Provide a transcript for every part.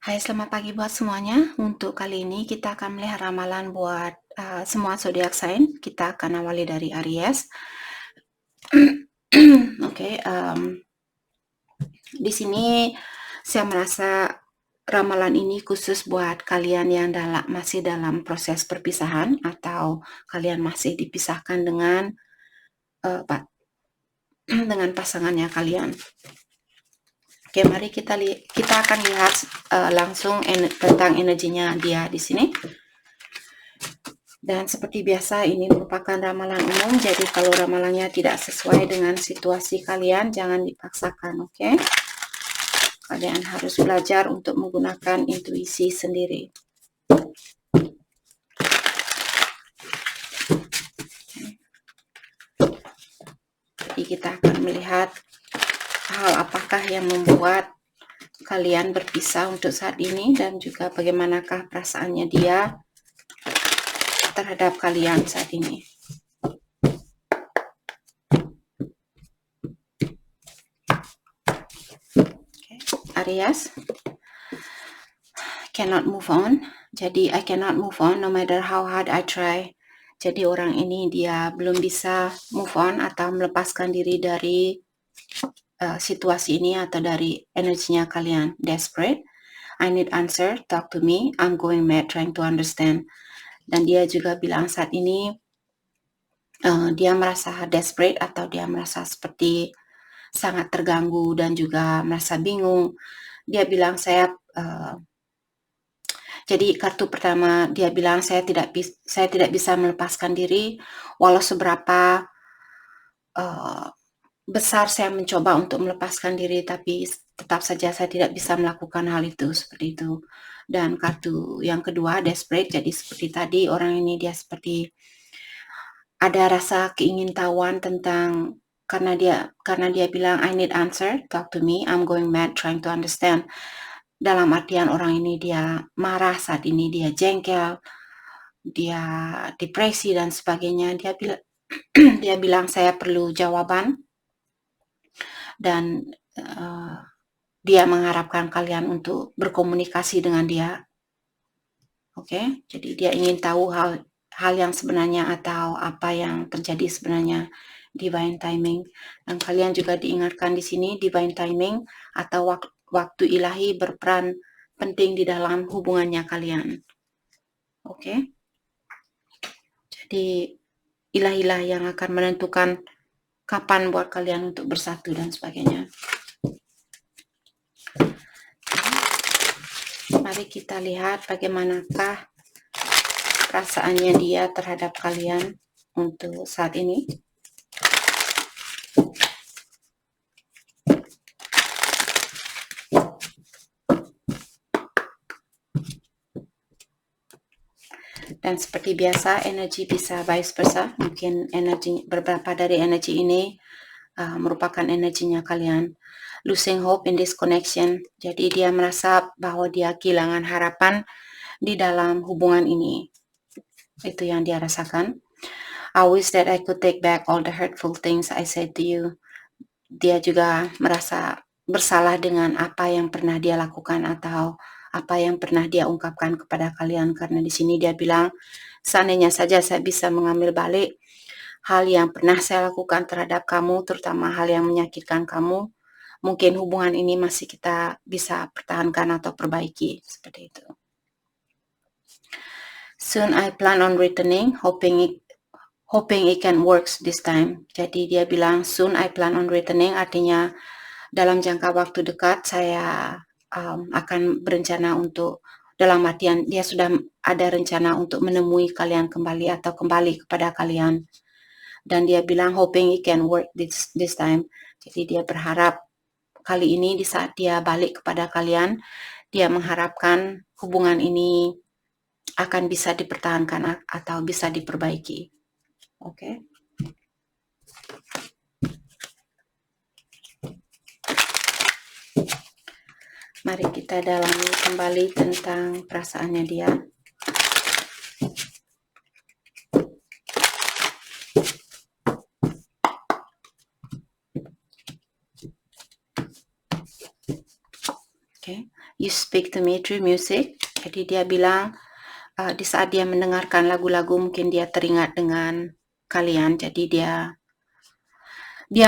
Hai, selamat pagi buat semuanya. Untuk kali ini kita akan melihat ramalan buat semua zodiak sign. Kita akan awali dari Aries. Oke, di sini saya merasa ramalan ini khusus buat kalian yang masih dalam proses perpisahan atau kalian masih dipisahkan dengan dengan pasangannya kalian. Oke, mari kita akan lihat langsung tentang energinya dia di sini. Dan seperti biasa ini merupakan ramalan umum, jadi kalau ramalannya tidak sesuai dengan situasi kalian, jangan dipaksakan, oke? Kalian harus belajar untuk menggunakan intuisi sendiri. Jadi kita akan melihat hal apakah yang membuat kalian berpisah untuk saat ini dan juga bagaimanakah perasaannya dia terhadap kalian saat ini. Aries, cannot move on. Jadi I cannot move on no matter how hard I try. Jadi orang ini dia belum bisa move on atau melepaskan diri dari situasi ini atau dari energinya kalian. Desperate, I need answer, talk to me, I'm going mad trying to understand. Dan dia juga bilang saat ini dia merasa desperate atau dia merasa seperti sangat terganggu dan juga merasa bingung. Dia bilang jadi kartu pertama dia bilang saya tidak bisa melepaskan diri walau seberapa besar saya mencoba untuk melepaskan diri, tapi tetap saja saya tidak bisa melakukan hal itu seperti itu. Dan kartu yang kedua desperate, jadi seperti tadi orang ini dia seperti ada rasa keingintahuan tentang karena dia bilang I need answer, talk to me, I'm going mad trying to understand. Dalam artian orang ini dia marah saat ini, dia jengkel, dia depresi dan sebagainya. Dia bilang saya perlu jawaban dan dia mengharapkan kalian untuk berkomunikasi dengan dia. Oke, jadi dia ingin tahu hal yang sebenarnya atau apa yang terjadi sebenarnya. Divine timing. Dan kalian juga diingatkan di sini divine timing atau waktu ilahi berperan penting di dalam hubungannya kalian. Oke. Jadi ilahilah yang akan menentukan kapan buat kalian untuk bersatu dan sebagainya. Mari kita lihat bagaimanakah perasaannya dia terhadap kalian untuk saat ini. Dan seperti biasa, energi bisa vice versa. Mungkin beberapa dari energi ini merupakan energinya kalian. Losing hope in this connection. Jadi dia merasa bahwa dia kehilangan harapan di dalam hubungan ini. Itu yang dia rasakan. I wish that I could take back all the hurtful things I said to you. Dia juga merasa bersalah dengan apa yang pernah dia lakukan atau apa yang pernah dia ungkapkan kepada kalian, karena di sini dia bilang seandainya saja saya bisa mengambil balik hal yang pernah saya lakukan terhadap kamu, terutama hal yang menyakitkan kamu, mungkin hubungan ini masih kita bisa pertahankan atau perbaiki, seperti itu. Soon I plan on returning, hoping it can work this time. Jadi dia bilang soon I plan on returning, artinya dalam jangka waktu dekat saya akan berencana untuk, dalam artian dia sudah ada rencana untuk menemui kalian kembali atau kembali kepada kalian. Dan dia bilang hoping it can work this time. Jadi dia berharap kali ini di saat dia balik kepada kalian, dia mengharapkan hubungan ini akan bisa dipertahankan atau bisa diperbaiki. Oke. Mari kita dalami kembali tentang perasaannya dia. Oke. You speak to me through music. Jadi dia bilang di saat dia mendengarkan lagu-lagu mungkin dia teringat dengan kalian. Jadi dia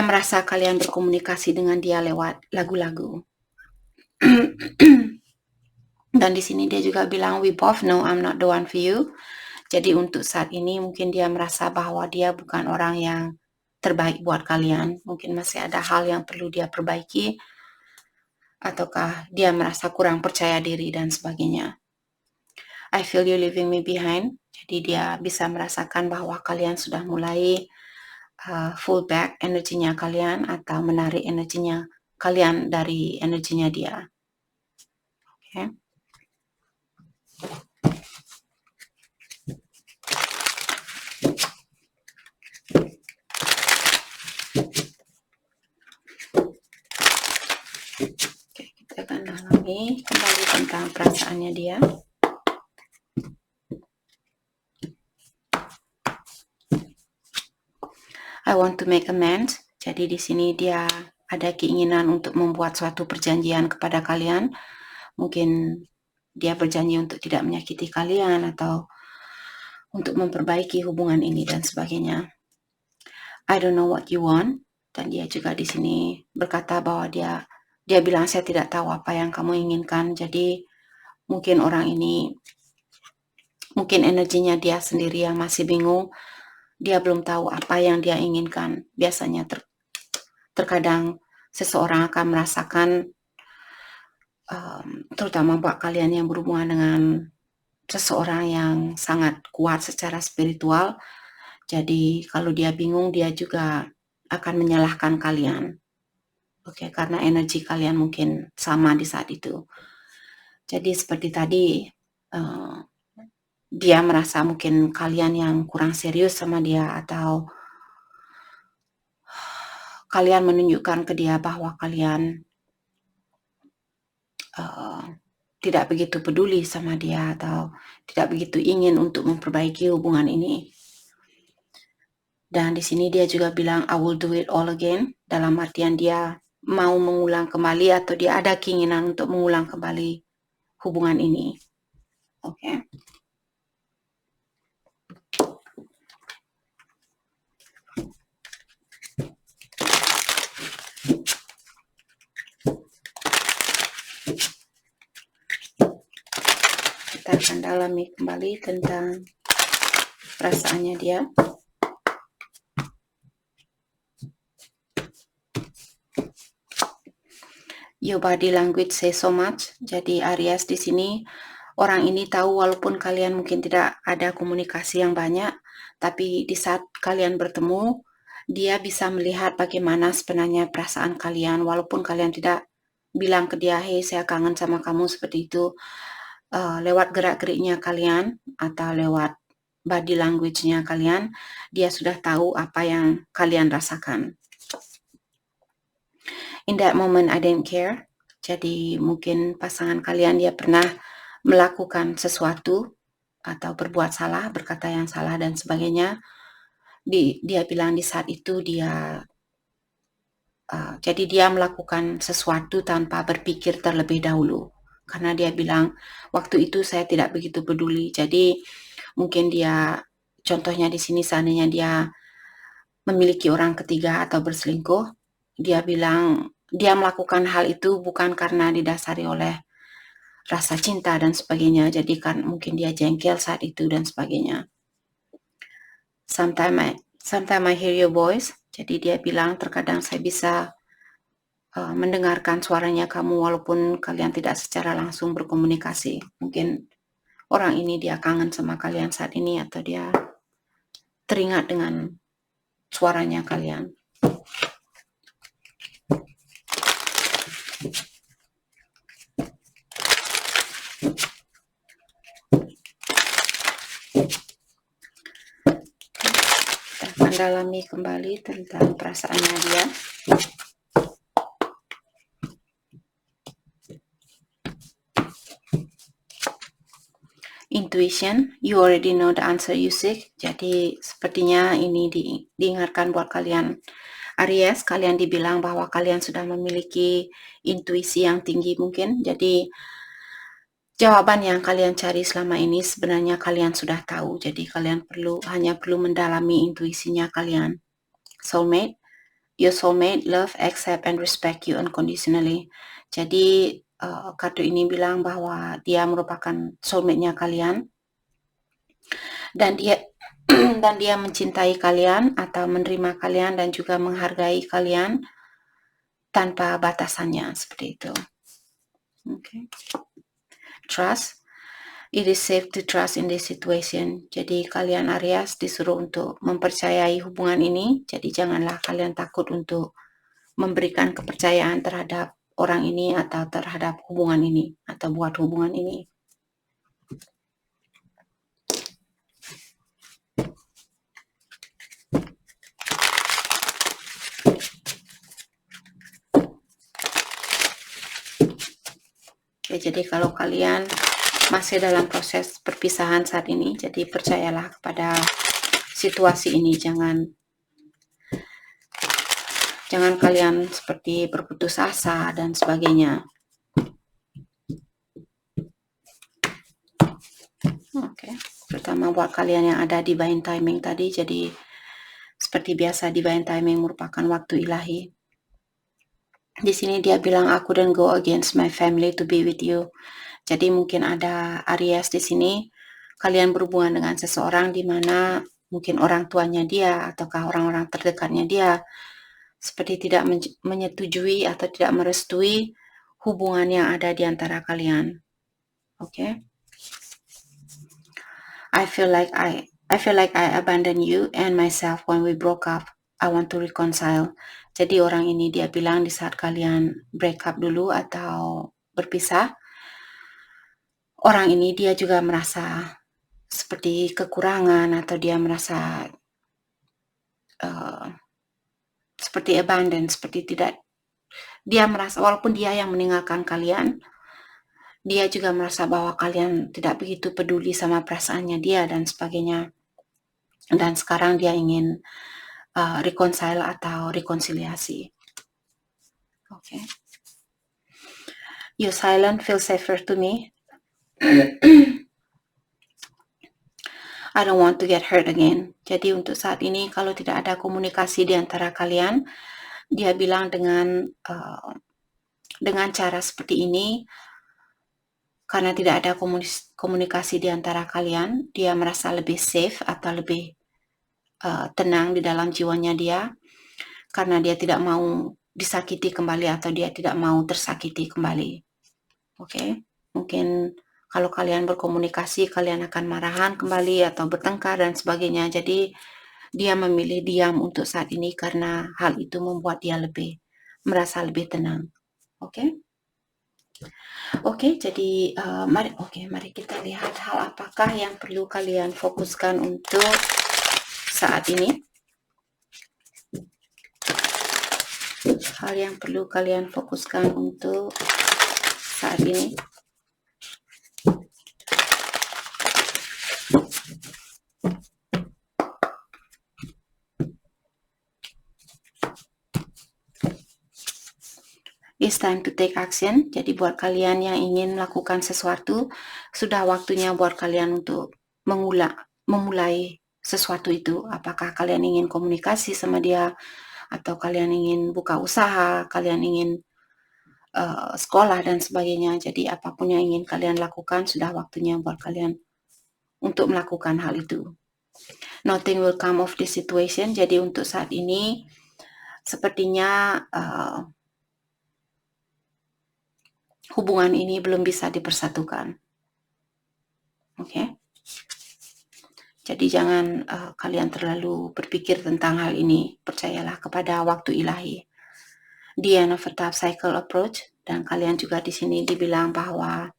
merasa kalian berkomunikasi dengan dia lewat lagu-lagu. Dan di sini dia juga bilang we both know I'm not the one for you. Jadi untuk saat ini mungkin dia merasa bahwa dia bukan orang yang terbaik buat kalian. Mungkin masih ada hal yang perlu dia perbaiki, ataukah dia merasa kurang percaya diri dan sebagainya. I feel you leaving me behind. Jadi dia bisa merasakan bahwa kalian sudah mulai full back energinya kalian atau menarik energinya kalian dari energinya dia. Okay. Oke, kita akan dalami kembali tentang perasaannya dia. I want to make amends. Jadi di sini dia ada keinginan untuk membuat suatu perjanjian kepada kalian. Mungkin dia berjanji untuk tidak menyakiti kalian atau untuk memperbaiki hubungan ini dan sebagainya. I don't know what you want. Dan dia juga di sini berkata bahwa dia bilang saya tidak tahu apa yang kamu inginkan. Jadi mungkin orang ini, mungkin energinya dia sendiri yang masih bingung. Dia belum tahu apa yang dia inginkan. Biasanya terkadang seseorang akan merasakan, terutama buat kalian yang berhubungan dengan seseorang yang sangat kuat secara spiritual. Jadi kalau dia bingung, dia juga akan menyalahkan kalian. Oke, karena energi kalian mungkin sama di saat itu. Jadi seperti tadi, dia merasa mungkin kalian yang kurang serius sama dia, atau kalian menunjukkan ke dia bahwa kalian tidak begitu peduli sama dia atau tidak begitu ingin untuk memperbaiki hubungan ini. Dan di sini dia juga bilang I will do it all again, dalam artian dia mau mengulang kembali atau dia ada keinginan untuk mengulang kembali hubungan ini. Oke. Kita akan dalami kembali tentang perasaannya dia. Your body language say so much. Jadi Aries di sini, orang ini tahu walaupun kalian mungkin tidak ada komunikasi yang banyak, tapi di saat kalian bertemu, dia bisa melihat bagaimana sebenarnya perasaan kalian, walaupun kalian tidak bilang ke dia, hey saya kangen sama kamu seperti itu. Lewat gerak-geriknya kalian atau lewat body language-nya kalian, dia sudah tahu apa yang kalian rasakan. In that moment I didn't care. Jadi mungkin pasangan kalian dia pernah melakukan sesuatu atau berbuat salah, berkata yang salah dan sebagainya. Dia bilang di saat itu jadi dia melakukan sesuatu tanpa berpikir terlebih dahulu. Karena dia bilang waktu itu saya tidak begitu peduli. Jadi mungkin dia, contohnya di sini seandainya dia memiliki orang ketiga atau berselingkuh, dia bilang dia melakukan hal itu bukan karena didasari oleh rasa cinta dan sebagainya. Jadi kan mungkin dia jengkel saat itu dan sebagainya. Sometimes I hear your voice. Jadi dia bilang terkadang saya bisa mendengarkan suaranya kamu walaupun kalian tidak secara langsung berkomunikasi. Mungkin orang ini dia kangen sama kalian saat ini atau dia teringat dengan suaranya kalian. Kita akan dalami kembali tentang perasaannya dia. Intuition, you already know the answer you seek. Jadi sepertinya ini diingatkan buat kalian Aries, kalian dibilang bahwa kalian sudah memiliki intuisi yang tinggi mungkin. Jadi jawaban yang kalian cari selama ini sebenarnya kalian sudah tahu. Jadi kalian hanya perlu mendalami intuisinya kalian. Soulmate, your soulmate love, accept, and respect you unconditionally. Jadi kartu ini bilang bahwa dia merupakan soulmate-nya kalian dan dia dan dia mencintai kalian atau menerima kalian dan juga menghargai kalian tanpa batasannya, seperti itu. Okay. Trust. It is safe to trust in this situation. Jadi kalian Aries disuruh untuk mempercayai hubungan ini. Jadi janganlah kalian takut untuk memberikan kepercayaan terhadap orang ini atau terhadap hubungan ini atau buat hubungan ini. Ya, jadi kalau kalian masih dalam proses perpisahan saat ini, jadi percayalah kepada situasi ini, jangan kalian seperti berputus asa dan sebagainya. Oke, terutama buat kalian yang ada divine timing tadi, jadi seperti biasa divine timing merupakan waktu ilahi. Di sini dia bilang aku don't go against my family to be with you. Jadi mungkin ada Aries di sini, kalian berhubungan dengan seseorang di mana mungkin orang tuanya dia ataukah orang-orang terdekatnya dia seperti tidak menyetujui atau tidak merestui hubungan yang ada di antara kalian. Oke. I feel like I abandoned you and myself when we broke up. I want to reconcile. Jadi orang ini dia bilang di saat kalian break up dulu atau berpisah, orang ini dia juga merasa seperti kekurangan atau dia merasa seperti abandon, seperti tidak, dia merasa walaupun dia yang meninggalkan kalian, dia juga merasa bahwa kalian tidak begitu peduli sama perasaannya dia dan sebagainya. Dan sekarang dia ingin reconcile atau rekonsiliasi. Okay. Your silence feels safer to me. I don't want to get hurt again. Jadi untuk saat ini kalau tidak ada komunikasi di antara kalian, dia bilang dengan cara seperti ini, karena tidak ada komunikasi di antara kalian, dia merasa lebih safe atau lebih tenang di dalam jiwanya dia, karena dia tidak mau disakiti kembali atau dia tidak mau tersakiti kembali. Oke, mungkin kalau kalian berkomunikasi, kalian akan marahan kembali atau bertengkar dan sebagainya. Jadi dia memilih diam untuk saat ini karena hal itu membuat dia merasa lebih tenang. Oke. Oke, jadi mari kita lihat hal apakah yang perlu kalian fokuskan untuk saat ini. Hal yang perlu kalian fokuskan untuk saat ini. It's time to take action. Jadi buat kalian yang ingin melakukan sesuatu, sudah waktunya buat kalian untuk memulai sesuatu itu. Apakah kalian ingin komunikasi sama dia, atau kalian ingin buka usaha, kalian ingin sekolah dan sebagainya. Jadi apapun yang ingin kalian lakukan, sudah waktunya buat kalian untuk melakukan hal itu. Nothing will come of this situation. Jadi untuk saat ini, sepertinya hubungan ini belum bisa dipersatukan. Oke. Jadi jangan kalian terlalu berpikir tentang hal ini. Percayalah kepada waktu ilahi. The end of a tough cycle approach, dan kalian juga di sini dibilang bahwa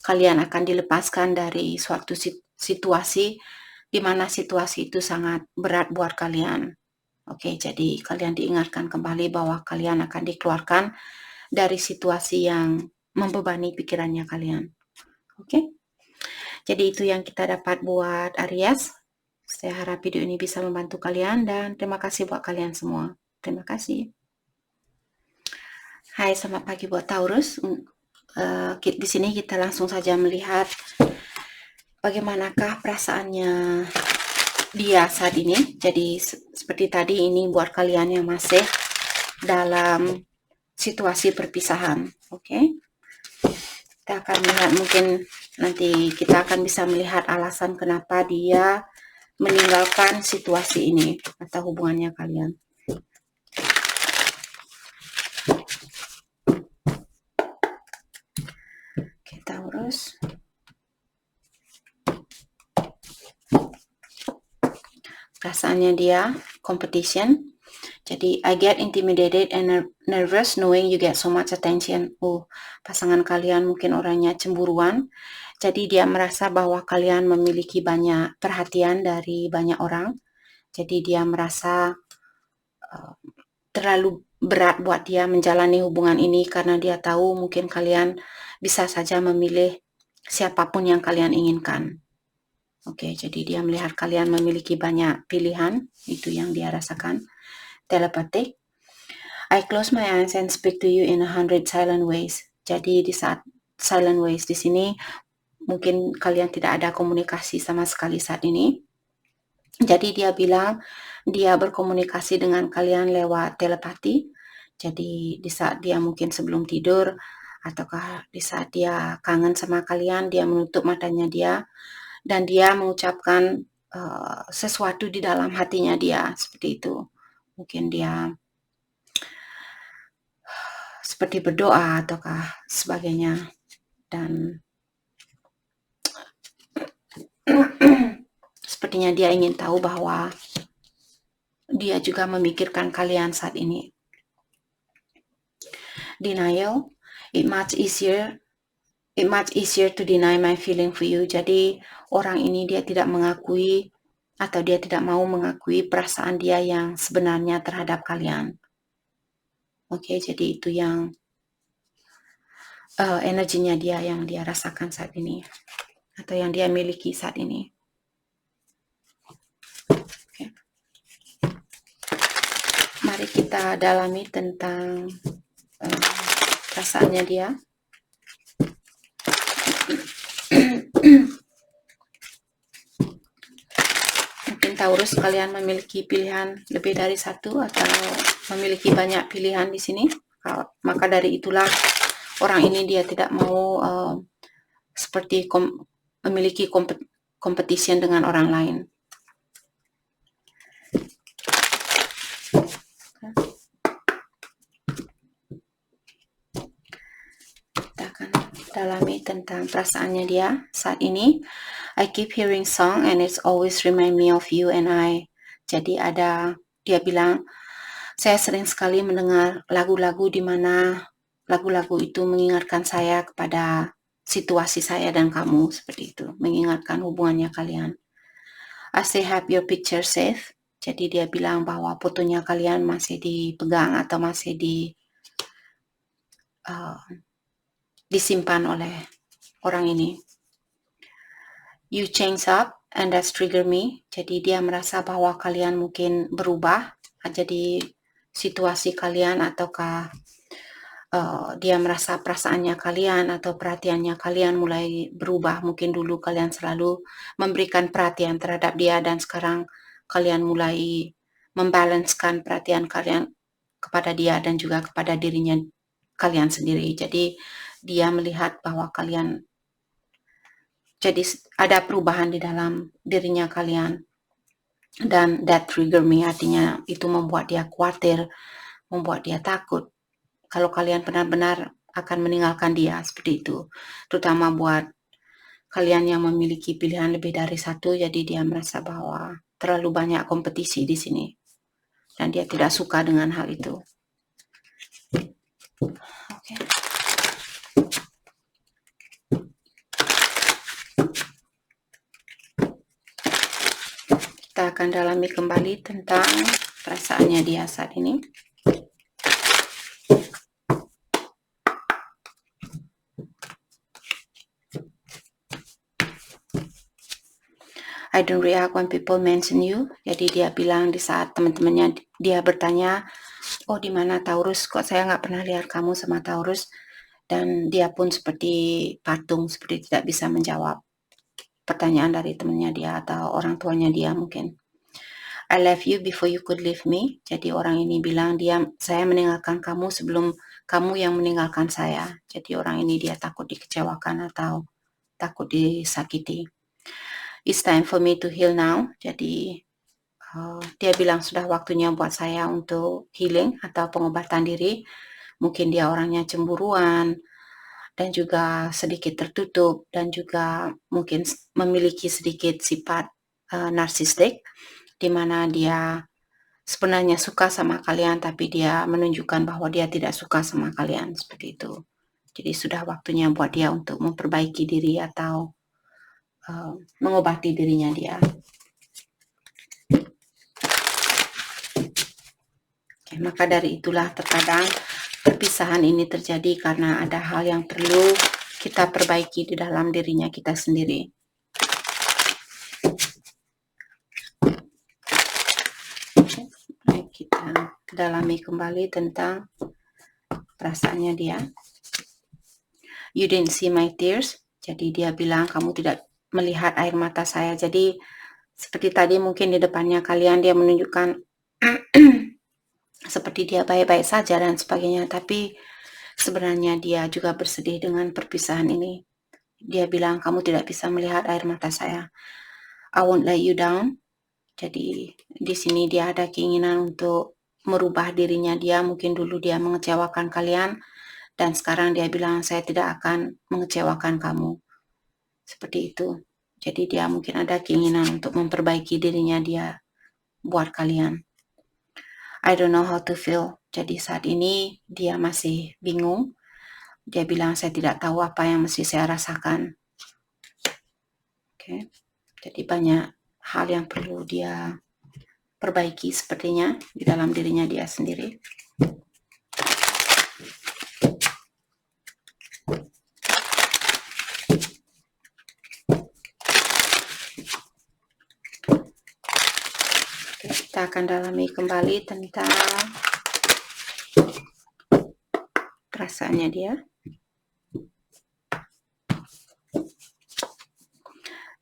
kalian akan dilepaskan dari suatu situasi di mana situasi itu sangat berat buat kalian. Oke, jadi kalian diingatkan kembali bahwa kalian akan dikeluarkan dari situasi yang membebani pikirannya kalian. Oke. Jadi itu yang kita dapat buat Aries. Saya harap video ini bisa membantu kalian dan terima kasih buat kalian semua. Terima kasih. Hai, selamat pagi buat Taurus. Di sini kita langsung saja melihat bagaimanakah perasaannya dia saat ini. Jadi seperti tadi, ini buat kalian yang masih dalam situasi perpisahan. Oke, kita akan melihat, mungkin nanti kita akan bisa melihat alasan kenapa dia meninggalkan situasi ini atau hubungannya kalian. Oke, Taurus. Perasaannya dia competition. Jadi I get intimidated and nervous knowing you get so much attention. Pasangan kalian mungkin orangnya cemburuan. Jadi dia merasa bahwa kalian memiliki banyak perhatian dari banyak orang. Jadi dia merasa terlalu berat buat dia menjalani hubungan ini karena dia tahu mungkin kalian bisa saja memilih siapapun yang kalian inginkan. Oke, jadi dia melihat kalian memiliki banyak pilihan, itu yang dia rasakan. Telepatik. I close my eyes and speak to you in 100 silent ways. Jadi di saat silent ways di sini, mungkin kalian tidak ada komunikasi sama sekali saat ini. Jadi dia bilang dia berkomunikasi dengan kalian lewat telepati. Jadi di saat dia mungkin sebelum tidur, ataukah di saat dia kangen sama kalian, dia menutup matanya dia, dan dia mengucapkan sesuatu di dalam hatinya dia, seperti itu. Mungkin dia seperti berdoa ataukah sebagainya, dan sepertinya dia ingin tahu bahwa dia juga memikirkan kalian saat ini. Denial. It much easier to deny my feeling for you. Jadi orang ini dia tidak mengakui atau dia tidak mau mengakui perasaan dia yang sebenarnya terhadap kalian. Oke, jadi itu yang energinya dia yang dia rasakan saat ini, atau yang dia miliki saat ini. Oke. Mari kita dalami tentang perasaannya dia. Mungkin Taurus kalian memiliki pilihan lebih dari satu atau memiliki banyak pilihan di sini. Maka dari itulah orang ini dia tidak mau seperti memiliki competition dengan orang lain. Kita akan dalami tentang perasaannya dia saat ini. I keep hearing song and it's always remind me of you and I. Jadi dia bilang, saya sering sekali mendengar lagu-lagu di mana lagu-lagu itu mengingatkan saya kepada situasi saya dan kamu, seperti itu, mengingatkan hubungannya kalian. I still have your picture safe. Jadi dia bilang bahwa fotonya kalian masih dipegang atau masih disimpan oleh orang ini. You change up and that's trigger me. Jadi dia merasa bahwa kalian mungkin berubah. Jadi situasi kalian ataukah dia merasa perasaannya kalian atau perhatiannya kalian mulai berubah. Mungkin dulu kalian selalu memberikan perhatian terhadap dia dan sekarang kalian mulai membalanskan perhatian kalian kepada dia dan juga kepada dirinya kalian sendiri. Jadi dia melihat bahwa kalian jadi ada perubahan di dalam dirinya kalian, dan that trigger me artinya itu membuat dia khawatir, membuat dia takut kalau kalian benar-benar akan meninggalkan dia, seperti itu. Terutama buat kalian yang memiliki pilihan lebih dari satu, jadi dia merasa bahwa terlalu banyak kompetisi di sini dan dia tidak suka dengan hal itu. Oke. Kita akan dalami kembali tentang perasaannya dia saat ini. I don't react when people mention you. Jadi dia bilang di saat teman-temannya dia bertanya, Oh, di mana Taurus? Kok saya nggak pernah lihat kamu sama Taurus? Dan dia pun seperti patung, seperti tidak bisa menjawab pertanyaan dari temannya dia atau orang tuanya dia mungkin. I left you before you could leave me. Jadi orang ini bilang saya meninggalkan kamu sebelum kamu yang meninggalkan saya. Jadi orang ini dia takut dikecewakan atau takut disakiti. It's time for me to heal now. Jadi dia bilang sudah waktunya buat saya untuk healing atau pengobatan diri. Mungkin dia orangnya cemburuan dan juga sedikit tertutup dan juga mungkin memiliki sedikit sifat narsistik, di mana dia sebenarnya suka sama kalian tapi dia menunjukkan bahwa dia tidak suka sama kalian, seperti itu. Jadi sudah waktunya buat dia untuk memperbaiki diri atau mengobati dirinya dia. Oke, maka dari itulah terkadang perpisahan ini terjadi karena ada hal yang perlu kita perbaiki di dalam dirinya kita sendiri. Oke, kita dalami kembali tentang perasaannya dia. You didn't see my tears. Jadi dia bilang kamu tidak melihat air mata saya. Jadi seperti tadi mungkin di depannya kalian dia menunjukkan seperti dia baik-baik saja dan sebagainya. Tapi sebenarnya dia juga bersedih dengan perpisahan ini. Dia bilang kamu tidak bisa melihat air mata saya. I won't let you down. Jadi di sini dia ada keinginan untuk merubah dirinya dia. Mungkin dulu dia mengecewakan kalian dan sekarang dia bilang saya tidak akan mengecewakan kamu. Seperti itu. Jadi dia mungkin ada keinginan untuk memperbaiki dirinya dia buat kalian. I don't know how to feel. Jadi saat ini dia masih bingung. Dia bilang saya tidak tahu apa yang mesti saya rasakan. Oke. Jadi banyak hal yang perlu dia perbaiki sepertinya di dalam dirinya dia sendiri. Oke, kita akan dalami kembali tentang perasaannya dia.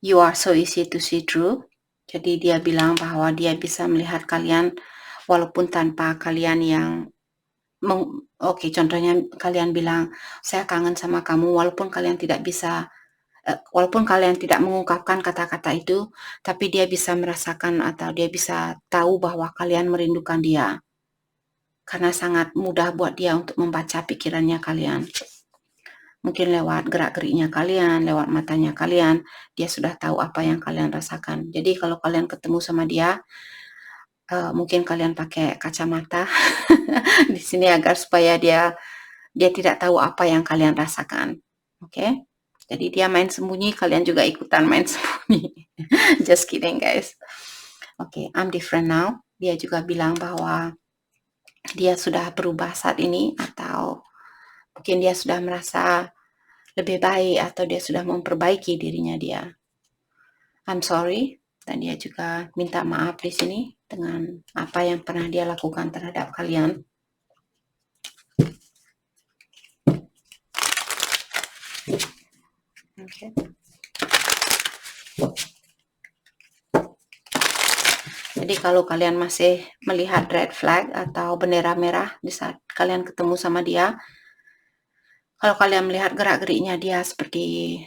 You are so easy to see through. Jadi dia bilang bahwa dia bisa melihat kalian walaupun tanpa kalian yang contohnya kalian bilang saya kangen sama kamu walaupun kalian tidak bisa walaupun kalian tidak mengungkapkan kata-kata itu, tapi dia bisa merasakan atau dia bisa tahu bahwa kalian merindukan dia. Karena sangat mudah buat dia untuk membaca pikirannya kalian. Mungkin lewat gerak-geriknya kalian, lewat matanya kalian, dia sudah tahu apa yang kalian rasakan. Jadi kalau kalian ketemu sama dia, mungkin kalian pakai kacamata di sini agar supaya dia tidak tahu apa yang kalian rasakan. Oke? Jadi dia main sembunyi, kalian juga ikutan main sembunyi. Just kidding, guys. Oke, I'm different now. Dia juga bilang bahwa dia sudah berubah saat ini atau mungkin dia sudah merasa lebih baik atau dia sudah memperbaiki dirinya dia. I'm sorry, dan dia juga minta maaf di sini dengan apa yang pernah dia lakukan terhadap kalian. Okay. Jadi kalau kalian masih melihat red flag atau bendera merah di saat kalian ketemu sama dia, kalau kalian melihat gerak-geriknya dia seperti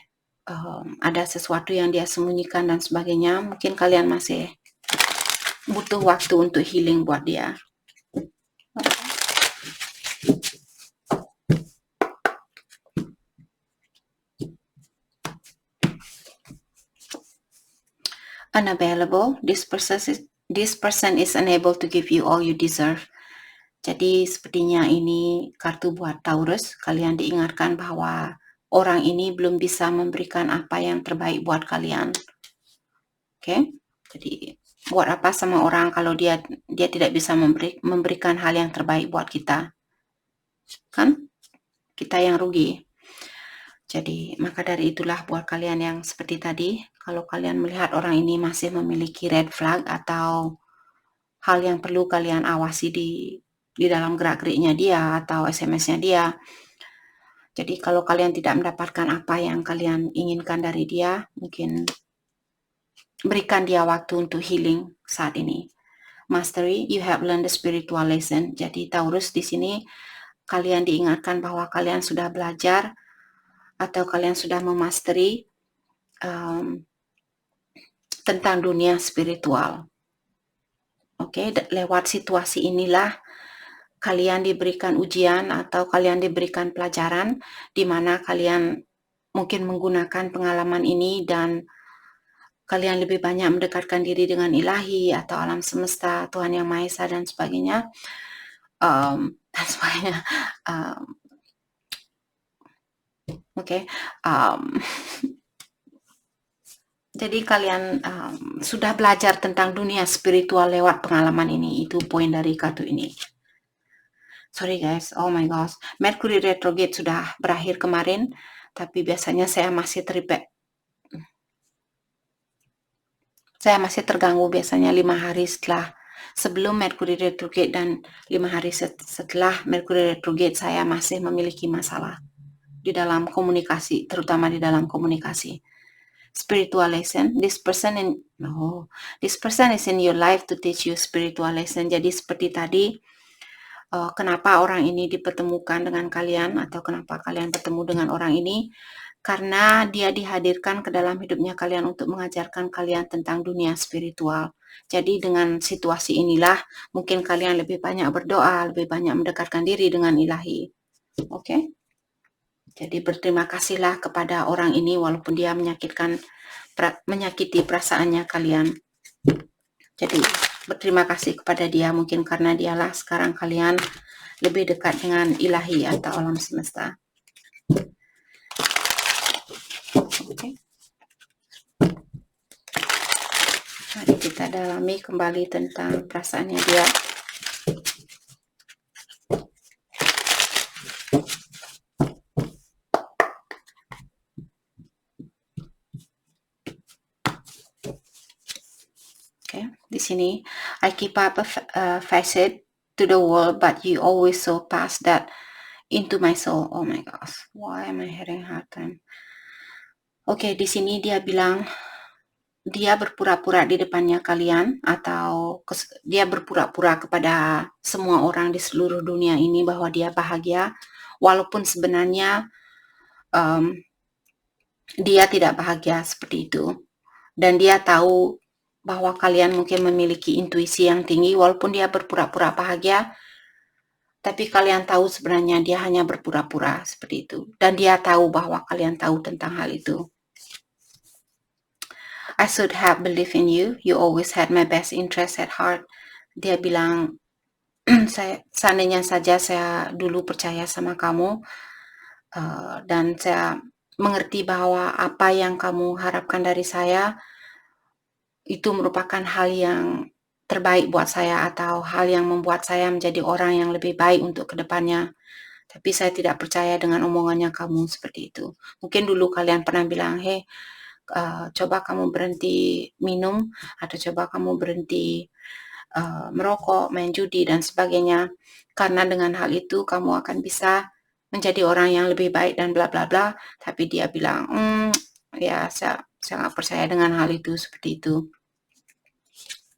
ada sesuatu yang dia sembunyikan dan sebagainya, mungkin kalian masih butuh waktu untuk healing buat dia. Unavailable, this person is unable to give you all you deserve. Jadi sepertinya ini kartu buat Taurus, kalian diingatkan bahwa orang ini belum bisa memberikan apa yang terbaik buat kalian. Oke? Jadi buat apa sama orang kalau dia tidak bisa memberikan hal yang terbaik buat kita? Kan? Kita yang rugi. Jadi maka dari itulah buat kalian yang seperti tadi, kalau kalian melihat orang ini masih memiliki red flag atau hal yang perlu kalian awasi di di dalam gerak-geriknya dia atau SMS-nya dia. Jadi kalau kalian tidak mendapatkan apa yang kalian inginkan dari dia, mungkin berikan dia waktu untuk healing saat ini. Mastery, you have learned the spiritual lesson. Jadi Taurus di sini kalian diingatkan bahwa kalian sudah belajar atau kalian sudah memasteri tentang dunia spiritual. Oke, lewat situasi inilah kalian diberikan ujian atau kalian diberikan pelajaran di mana kalian mungkin menggunakan pengalaman ini dan kalian lebih banyak mendekatkan diri dengan ilahi atau alam semesta, Tuhan Yang Maha Esa dan sebagainya. Dan sebagainya. Oke. Jadi kalian sudah belajar tentang dunia spiritual lewat pengalaman ini. Itu poin dari kartu ini. Sorry guys, oh my gosh. Mercury retrograde sudah berakhir kemarin, tapi biasanya saya masih terganggu biasanya 5 hari setelah sebelum Mercury retrograde dan 5 hari setelah Mercury retrograde saya masih memiliki masalah di dalam komunikasi, terutama di dalam komunikasi. Spiritual lesson, this person is in your life to teach you spiritual lesson. Jadi seperti tadi, kenapa orang ini dipertemukan dengan kalian atau kenapa kalian bertemu dengan orang ini, karena dia dihadirkan ke dalam hidupnya kalian untuk mengajarkan kalian tentang dunia spiritual. Jadi dengan situasi inilah mungkin kalian lebih banyak berdoa, lebih banyak mendekatkan diri dengan ilahi. Oke? Jadi berterima kasihlah kepada orang ini walaupun dia menyakiti perasaannya kalian. Jadi berterima kasih kepada dia mungkin karena dialah sekarang kalian lebih dekat dengan ilahi atau alam semesta. Oke. Mari kita dalami kembali tentang perasaannya dia. Di sini, I keep up a facet to the world, but you always so pass that into my soul. Oh my gosh, why am I having a hard time? Oke, di sini dia bilang dia berpura-pura di depannya kalian atau dia berpura-pura kepada semua orang di seluruh dunia ini bahwa dia bahagia, walaupun sebenarnya dia tidak bahagia seperti itu. Dan dia tahu bahwa kalian mungkin memiliki intuisi yang tinggi walaupun dia berpura-pura bahagia, tapi kalian tahu sebenarnya dia hanya berpura-pura seperti itu. Dan dia tahu bahwa kalian tahu tentang hal itu. I should have believed in you. You always had my best interest at heart. Dia bilang, seandainya saja saya dulu percaya sama kamu dan saya mengerti bahwa apa yang kamu harapkan dari saya itu merupakan hal yang terbaik buat saya atau hal yang membuat saya menjadi orang yang lebih baik untuk kedepannya. Tapi saya tidak percaya dengan omongannya kamu seperti itu. Mungkin dulu kalian pernah bilang, hey, coba kamu berhenti minum atau coba kamu berhenti merokok, main judi dan sebagainya. Karena dengan hal itu kamu akan bisa menjadi orang yang lebih baik dan bla bla bla. Tapi dia bilang, ya saya nggak percaya dengan hal itu seperti itu.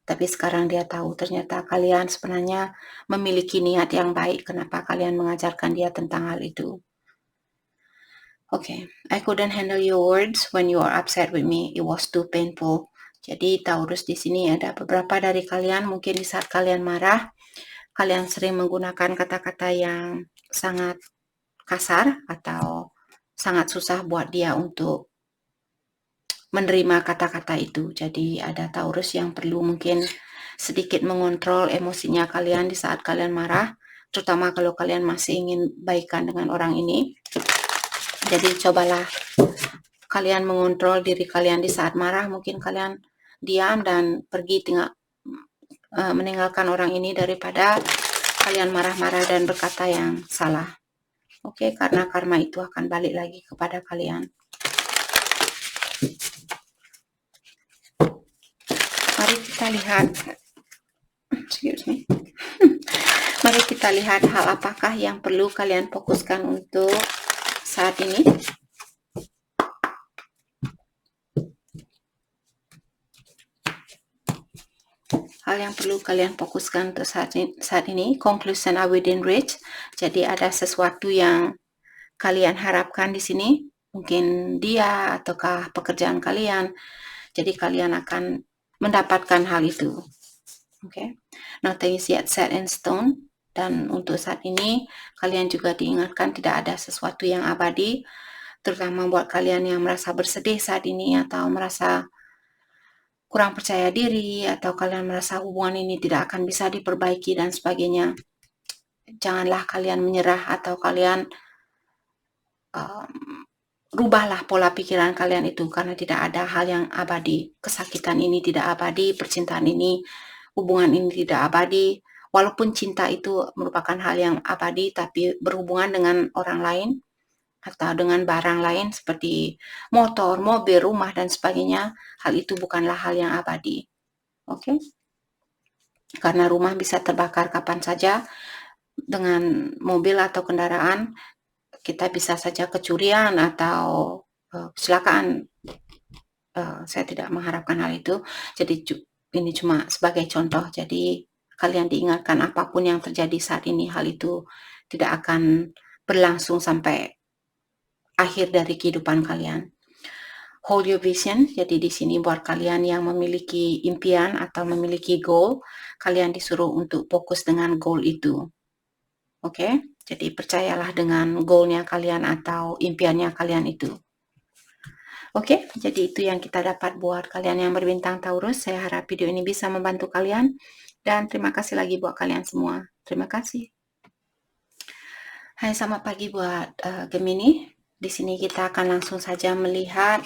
Tapi sekarang dia tahu ternyata kalian sebenarnya memiliki niat yang baik. Kenapa kalian mengajarkan dia tentang hal itu? Okay, I couldn't handle your words when you are upset with me. It was too painful. Jadi Taurus di sini ada beberapa dari kalian mungkin di saat kalian marah, kalian sering menggunakan kata-kata yang sangat kasar atau sangat susah buat dia untuk menerima kata-kata itu. Jadi ada Taurus yang perlu mungkin sedikit mengontrol emosinya kalian di saat kalian marah, terutama kalau kalian masih ingin baikan dengan orang ini. Jadi cobalah kalian mengontrol diri kalian di saat marah. Mungkin kalian diam dan pergi meninggalkan orang ini daripada kalian marah-marah dan berkata yang salah. Oke, karena karma itu akan balik lagi kepada kalian. Mari kita lihat. Excuse me. Mari kita kita lihat hal apakah yang perlu kalian fokuskan untuk saat ini. Hal yang perlu kalian fokuskan untuk saat ini, conclusion are within reach. Jadi ada sesuatu yang kalian harapkan di sini, mungkin dia ataukah pekerjaan kalian. Jadi kalian akan mendapatkan hal itu. Okay. Nothing is yet set in stone. Dan untuk saat ini, kalian juga diingatkan tidak ada sesuatu yang abadi, terutama buat kalian yang merasa bersedih saat ini atau merasa kurang percaya diri, atau kalian merasa hubungan ini tidak akan bisa diperbaiki dan sebagainya. Janganlah kalian menyerah atau kalian rubahlah pola pikiran kalian itu, karena tidak ada hal yang abadi. Kesakitan ini tidak abadi, percintaan ini, hubungan ini tidak abadi. Walaupun cinta itu merupakan hal yang abadi, tapi berhubungan dengan orang lain atau dengan barang lain seperti motor, mobil, rumah, dan sebagainya, hal itu bukanlah hal yang abadi. Oke? Karena rumah bisa terbakar kapan saja, dengan mobil atau kendaraan kita bisa saja kecurian atau kecelakaan. Saya tidak mengharapkan hal itu, jadi ini cuma sebagai contoh. Jadi kalian diingatkan apapun yang terjadi saat ini, hal itu tidak akan berlangsung sampai akhir dari kehidupan kalian. Hold your vision. Jadi di sini buat kalian yang memiliki impian atau memiliki goal, kalian disuruh untuk fokus dengan goal itu. Oke? Jadi percayalah dengan goalnya kalian atau impiannya kalian itu. Oke, jadi itu yang kita dapat buat kalian yang berbintang Taurus. Saya harap video ini bisa membantu kalian. Dan terima kasih lagi buat kalian semua. Terima kasih. Hai, selamat pagi buat Gemini. Di sini kita akan langsung saja melihat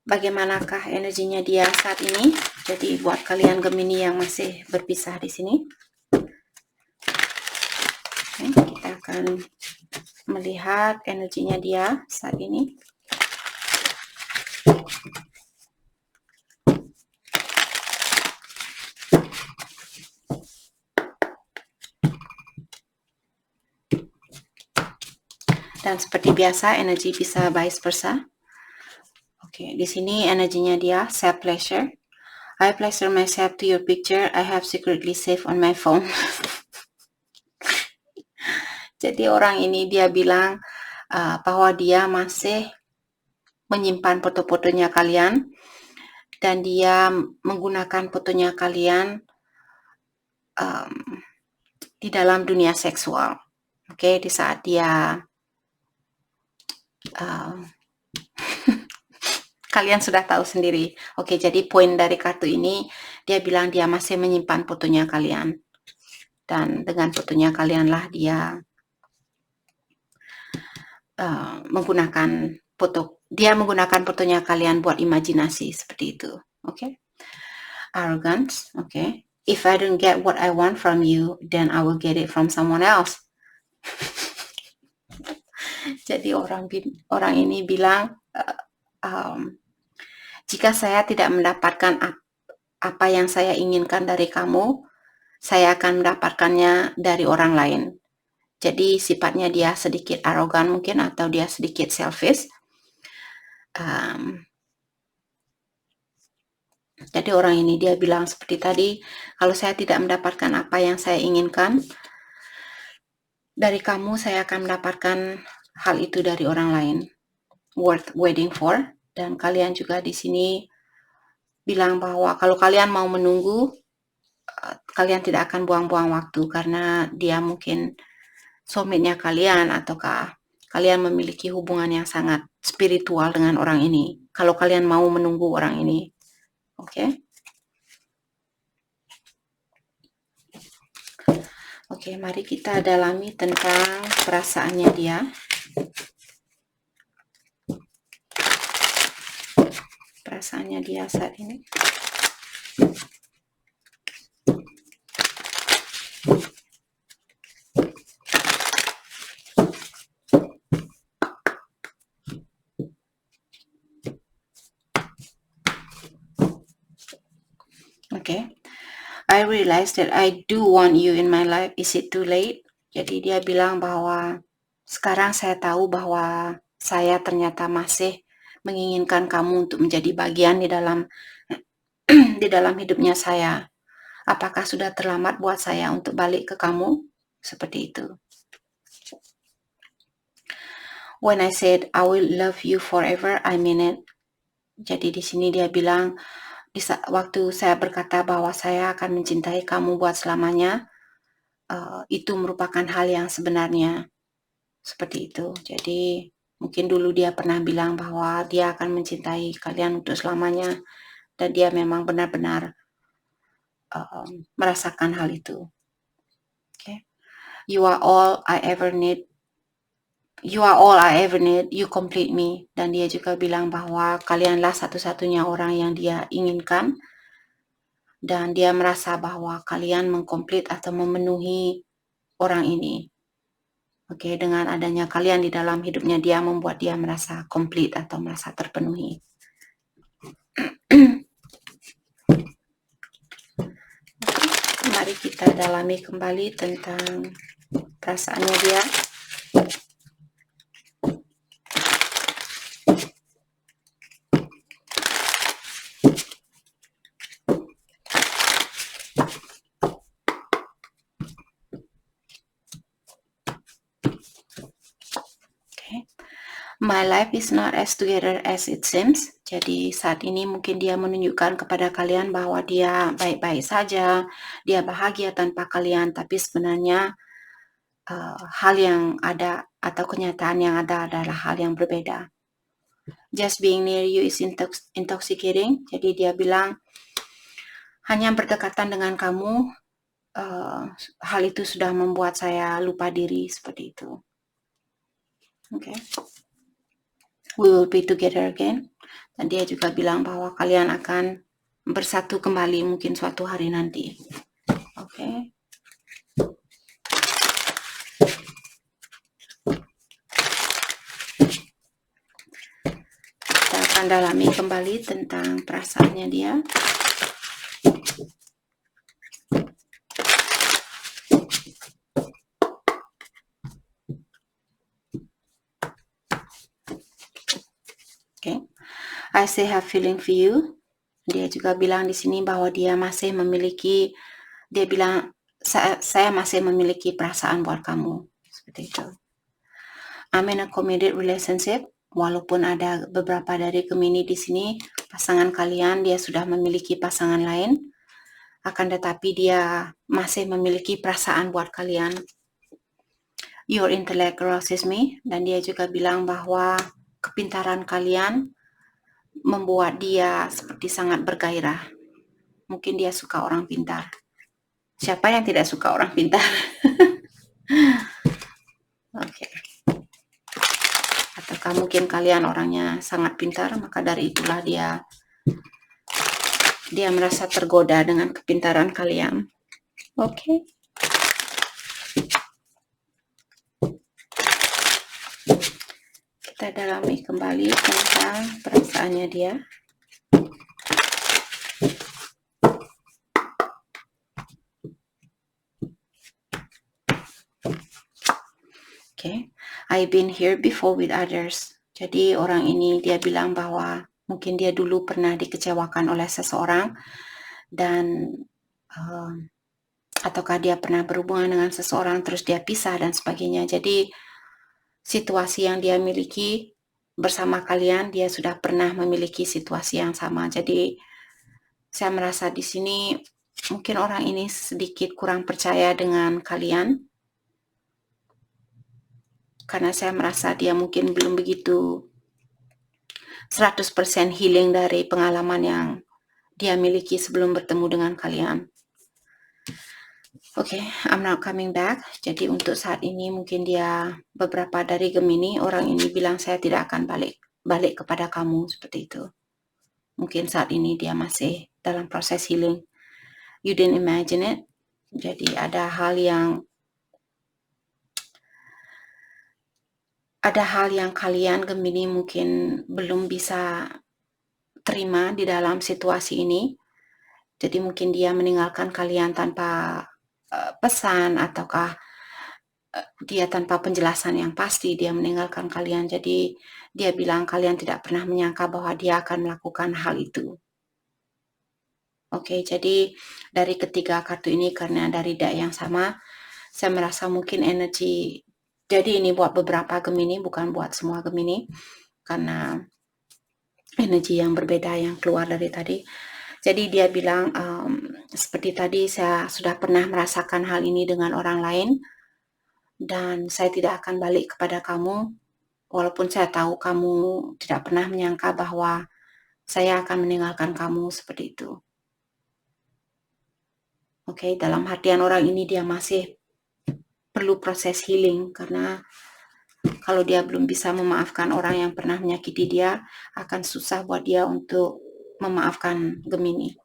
bagaimanakah energinya dia saat ini. Jadi buat kalian Gemini yang masih berpisah di sini, oke, kita akan melihat energinya dia saat ini. Dan seperti biasa, energi bisa vice versa. Oke, di sini energinya dia self pleasure. I pleasure myself to your picture I have secretly saved on my phone. Jadi orang ini dia bilang bahwa dia masih menyimpan foto-fotonya kalian dan dia menggunakan fotonya kalian di dalam dunia seksual. Oke, di saat dia kalian sudah tahu sendiri. Oke, jadi poin dari kartu ini dia bilang dia masih menyimpan fotonya kalian, dan dengan fotonya kalianlah dia menggunakan fotonya kalian buat imajinasi seperti itu. Oke. Arrogance. Oke. If I don't get what I want from you, then I will get it from someone else. Jadi orang ini bilang jika saya tidak mendapatkan apa yang saya inginkan dari kamu, saya akan mendapatkannya dari orang lain. Jadi sifatnya dia sedikit arogan mungkin, atau dia sedikit selfish. Jadi orang ini dia bilang seperti tadi, kalau saya tidak mendapatkan apa yang saya inginkan dari kamu, saya akan mendapatkan hal itu dari orang lain. Worth waiting for. Dan kalian juga di sini bilang bahwa kalau kalian mau menunggu, kalian tidak akan buang-buang waktu, karena dia mungkin soulmate-nya kalian, ataukah kalian memiliki hubungan yang sangat spiritual dengan orang ini. Kalau kalian mau menunggu orang ini. Oke. Oke, mari kita dalami tentang perasaannya dia. Perasaannya dia saat ini. Oke. I realize that I do want you in my life. Is it too late? Jadi dia bilang bahwa sekarang saya tahu bahwa saya ternyata masih menginginkan kamu untuk menjadi bagian di dalam di dalam hidupnya saya. Apakah sudah terlambat buat saya untuk balik ke kamu? Seperti itu. When I said I will love you forever, I mean it. Jadi di sini dia bilang, waktu saya berkata bahwa saya akan mencintai kamu buat selamanya, itu merupakan hal yang sebenarnya. Seperti itu. Jadi mungkin dulu dia pernah bilang bahwa dia akan mencintai kalian untuk selamanya, dan dia memang benar-benar merasakan hal itu. Okay. You are all I ever need. You are all I ever need. You complete me. Dan dia juga bilang bahwa kalianlah satu-satunya orang yang dia inginkan. Dan dia merasa bahwa kalian mengkomplit atau memenuhi orang ini. Oke, dengan adanya kalian di dalam hidupnya dia membuat dia merasa komplit atau merasa terpenuhi. Mari kita dalami kembali tentang perasaannya dia. My life is not as together as it seems. Jadi saat ini mungkin dia menunjukkan kepada kalian bahwa dia baik-baik saja, dia bahagia tanpa kalian, tapi sebenarnya hal yang ada atau kenyataan yang ada adalah hal yang berbeda. Just being near you is intoxicating. Jadi dia bilang hanya berdekatan dengan kamu, hal itu sudah membuat saya lupa diri, seperti itu. Okay. We will be together again. Dan dia juga bilang bahwa kalian akan bersatu kembali mungkin suatu hari nanti. Oke. Kita akan dalami kembali tentang perasaannya dia. Okay. I still have feeling for you. Dia juga bilang di sini bahwa dia masih memiliki, dia bilang saya masih memiliki perasaan buat kamu, seperti itu. I'm in a committed relationship. Walaupun ada beberapa dari Gemini di sini, pasangan kalian dia sudah memiliki pasangan lain, akan tetapi dia masih memiliki perasaan buat kalian. Your intellect arouses me. Dan dia juga bilang bahwa kepintaran kalian membuat dia seperti sangat bergairah. Mungkin dia suka orang pintar. Siapa yang tidak suka orang pintar? Oke. Ataukah mungkin kalian orangnya sangat pintar, maka dari itulah dia merasa tergoda dengan kepintaran kalian. Oke. Kita dalami kembali tentang perasaannya dia. Okay. I've been here before with others. Jadi orang ini dia bilang bahwa mungkin dia dulu pernah dikecewakan oleh seseorang, dan ataukah dia pernah berhubungan dengan seseorang terus dia pisah dan sebagainya. Jadi situasi yang dia miliki bersama kalian, dia sudah pernah memiliki situasi yang sama. Jadi saya merasa di sini mungkin orang ini sedikit kurang percaya dengan kalian, karena saya merasa dia mungkin belum begitu 100% healing dari pengalaman yang dia miliki sebelum bertemu dengan kalian. Oke, I'm not coming back. Jadi untuk saat ini mungkin dia, beberapa dari Gemini, orang ini bilang saya tidak akan balik kepada kamu, seperti itu. Mungkin saat ini dia masih dalam proses healing. You didn't imagine it. Jadi ada hal yang kalian Gemini mungkin belum bisa terima di dalam situasi ini. Jadi mungkin dia meninggalkan kalian tanpa pesan, ataukah dia tanpa penjelasan yang pasti dia meninggalkan kalian. Jadi dia bilang kalian tidak pernah menyangka bahwa dia akan melakukan hal itu. Oke, jadi dari ketiga kartu ini karena dari deck yang sama, saya merasa mungkin energi, jadi ini buat beberapa Gemini, bukan buat semua Gemini, karena energi yang berbeda yang keluar dari tadi. Jadi dia bilang, seperti tadi saya sudah pernah merasakan hal ini dengan orang lain, dan saya tidak akan balik kepada kamu, walaupun saya tahu kamu tidak pernah menyangka bahwa saya akan meninggalkan kamu seperti itu. Oke, dalam hatian orang ini dia masih perlu proses healing, karena kalau dia belum bisa memaafkan orang yang pernah menyakiti dia, akan susah buat dia untuk memaafkan Gemini.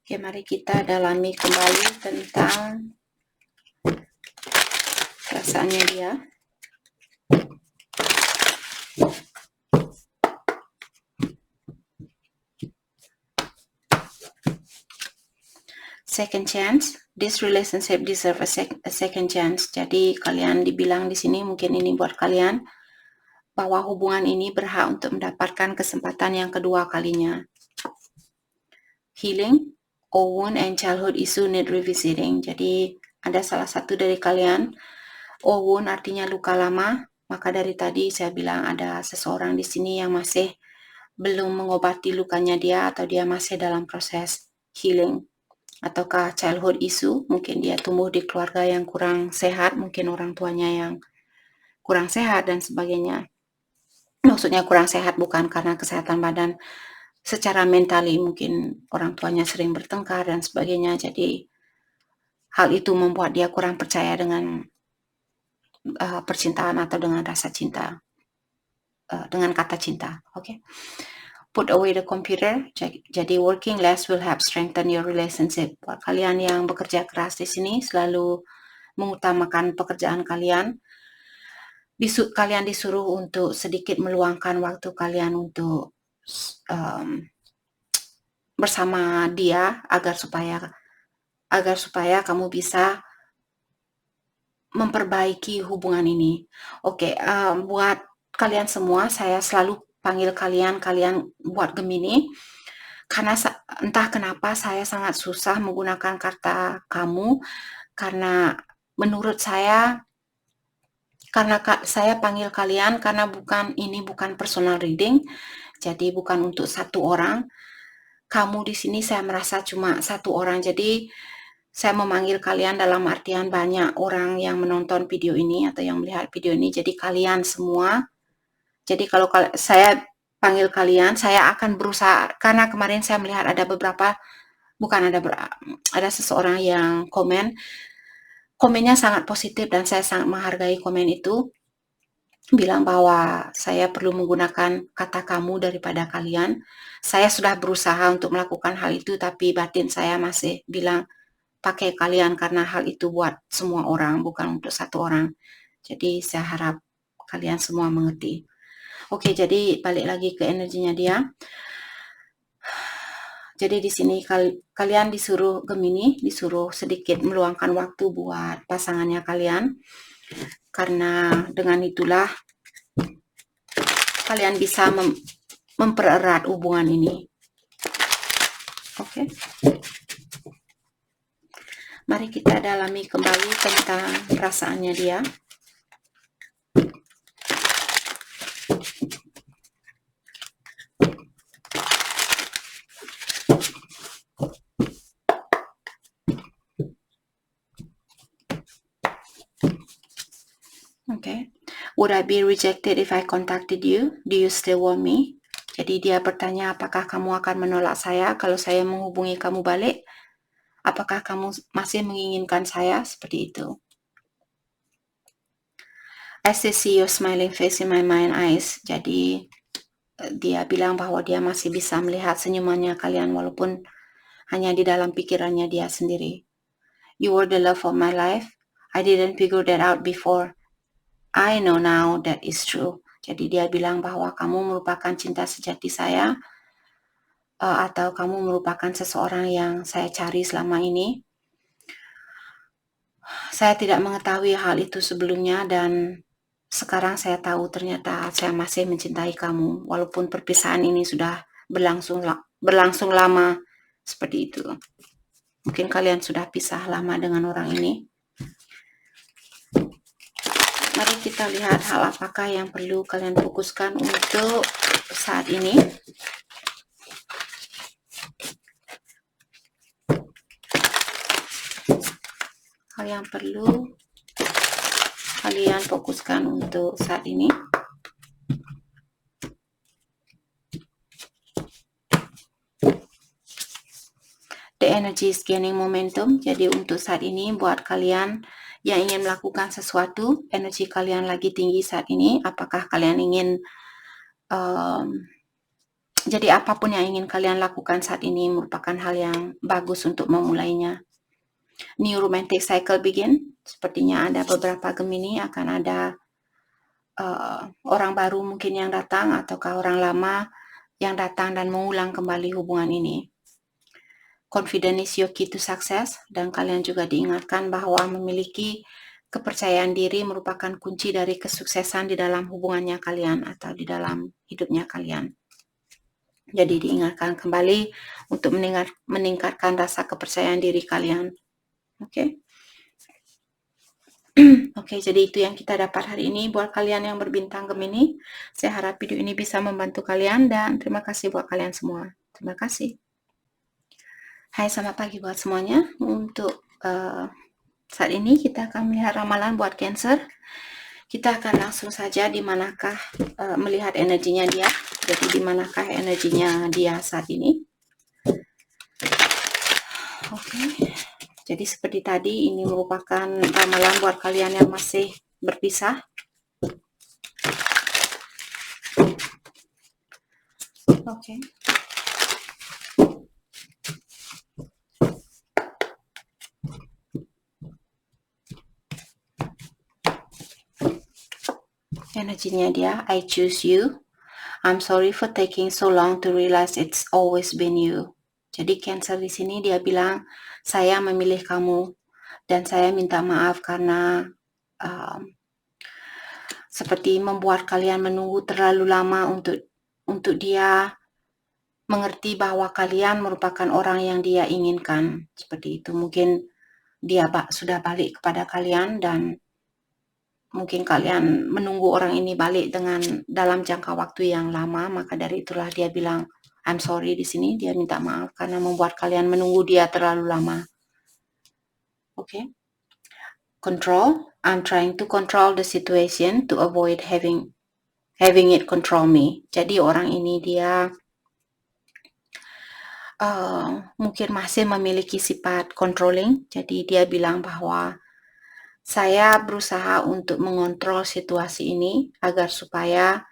Oke, mari kita dalami kembali tentang perasaannya dia. Second chance, this relationship deserve a second chance. Jadi kalian dibilang di sini, mungkin ini buat kalian, bahwa hubungan ini berhak untuk mendapatkan kesempatan yang kedua kalinya. Healing, old wound and childhood issue need revisiting. Jadi ada salah satu dari kalian, old wound artinya luka lama, maka dari tadi saya bilang ada seseorang di sini yang masih belum mengobati lukanya dia, atau dia masih dalam proses healing. Ataukah childhood issue, mungkin dia tumbuh di keluarga yang kurang sehat, mungkin orang tuanya yang kurang sehat dan sebagainya. Maksudnya kurang sehat bukan karena kesehatan badan, secara mentali mungkin orang tuanya sering bertengkar dan sebagainya. Jadi hal itu membuat dia kurang percaya dengan percintaan atau dengan rasa cinta, dengan kata cinta. Okay. Put away the computer. Jadi working less will help strengthen your relationship. Buat kalian yang bekerja keras di sini, selalu mengutamakan pekerjaan kalian. Kalian disuruh untuk sedikit meluangkan waktu kalian untuk bersama dia, agar supaya kamu bisa memperbaiki hubungan ini. Oke, buat kalian semua, saya selalu panggil kalian buat Gemini, karena entah kenapa saya sangat susah menggunakan kata kamu, karena menurut saya, karena saya panggil kalian karena ini bukan personal reading, jadi bukan untuk satu orang. Kamu di sini saya merasa cuma satu orang, jadi saya memanggil kalian dalam artian banyak orang yang menonton video ini atau yang melihat video ini, jadi kalian semua. Jadi kalau saya panggil kalian, saya akan berusaha, karena kemarin saya melihat ada ada seseorang yang komennya sangat positif dan saya sangat menghargai komen itu, bilang bahwa saya perlu menggunakan kata kamu daripada kalian. Saya sudah berusaha untuk melakukan hal itu, tapi batin saya masih bilang pakai kalian, karena hal itu buat semua orang, bukan untuk satu orang. Jadi saya harap kalian semua mengerti. Oke, jadi balik lagi ke energinya dia. Jadi di sini kalian disuruh, Gemini, disuruh sedikit meluangkan waktu buat pasangannya kalian, karena dengan itulah kalian bisa mempererat hubungan ini. Oke. Mari kita dalami kembali tentang perasaannya dia. Okay. Would I be rejected if I contacted you? Do you still want me? Jadi dia bertanya, apakah kamu akan menolak saya kalau saya menghubungi kamu balik? Apakah kamu masih menginginkan saya? Seperti itu. I still see your smiling face in my mind eyes. Jadi dia bilang bahwa dia masih bisa melihat senyumannya kalian walaupun hanya di dalam pikirannya dia sendiri. You were the love of my life. I didn't figure that out before. I know now that is true. Jadi dia bilang bahwa kamu merupakan cinta sejati saya, atau kamu merupakan seseorang yang saya cari selama ini. Saya tidak mengetahui hal itu sebelumnya dan sekarang saya tahu ternyata saya masih mencintai kamu walaupun perpisahan ini sudah berlangsung lama seperti itu. Mungkin kalian sudah pisah lama dengan orang ini. Mari kita lihat hal apakah yang perlu kalian fokuskan untuk saat ini. Hal yang perlu kalian fokuskan untuk saat ini. The energy is gaining momentum. Jadi untuk saat ini buat kalian yang ingin melakukan sesuatu, energi kalian lagi tinggi saat ini. Apakah kalian ingin jadi apapun yang ingin kalian lakukan saat ini merupakan hal yang bagus untuk memulainya. New romantic cycle begin. Sepertinya ada beberapa Gemini akan ada orang baru mungkin yang datang ataukah orang lama yang datang dan mengulang kembali hubungan ini. Confidence is your key to success, dan kalian juga diingatkan bahwa memiliki kepercayaan diri merupakan kunci dari kesuksesan di dalam hubungannya kalian atau di dalam hidupnya kalian. Jadi diingatkan kembali untuk meningkatkan rasa kepercayaan diri kalian. Oke. Oke, jadi itu yang kita dapat hari ini buat kalian yang berbintang Gemini. Saya harap video ini bisa membantu kalian dan terima kasih buat kalian semua. Terima kasih. Hai, selamat pagi buat semuanya. Untuk saat ini kita akan melihat ramalan buat Cancer. Kita akan langsung saja di manakah melihat energinya dia. Jadi di manakah energinya dia saat ini. Oke. Jadi seperti tadi, ini merupakan ramalan buat kalian yang masih berpisah. Oke. Energinya dia, I choose you. I'm sorry for taking so long to realize it's always been you. Jadi Cancer di sini dia bilang, saya memilih kamu dan saya minta maaf karena seperti membuat kalian menunggu terlalu lama untuk dia mengerti bahwa kalian merupakan orang yang dia inginkan. Seperti itu. Mungkin dia sudah balik kepada kalian dan mungkin kalian menunggu orang ini balik dalam jangka waktu yang lama, maka dari itulah dia bilang I'm sorry di sini. Dia minta maaf karena membuat kalian menunggu dia terlalu lama. Oke. Control. I'm trying to control the situation to avoid having it control me. Jadi orang ini dia mungkin masih memiliki sifat controlling. Jadi dia bilang bahwa saya berusaha untuk mengontrol situasi ini agar supaya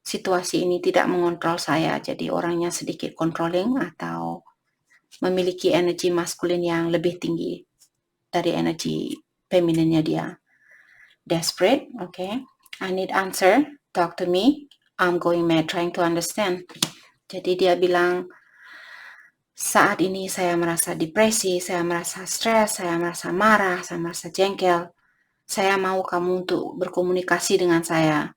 situasi ini tidak mengontrol saya. Jadi orangnya sedikit controlling atau memiliki energi maskulin yang lebih tinggi dari energi femininnya dia. Desperate, okay. I need answer. Talk to me. I'm going mad trying to understand. Jadi dia bilang, saat ini saya merasa depresi, saya merasa stres, saya merasa marah, saya merasa jengkel. Saya mau kamu untuk berkomunikasi dengan saya.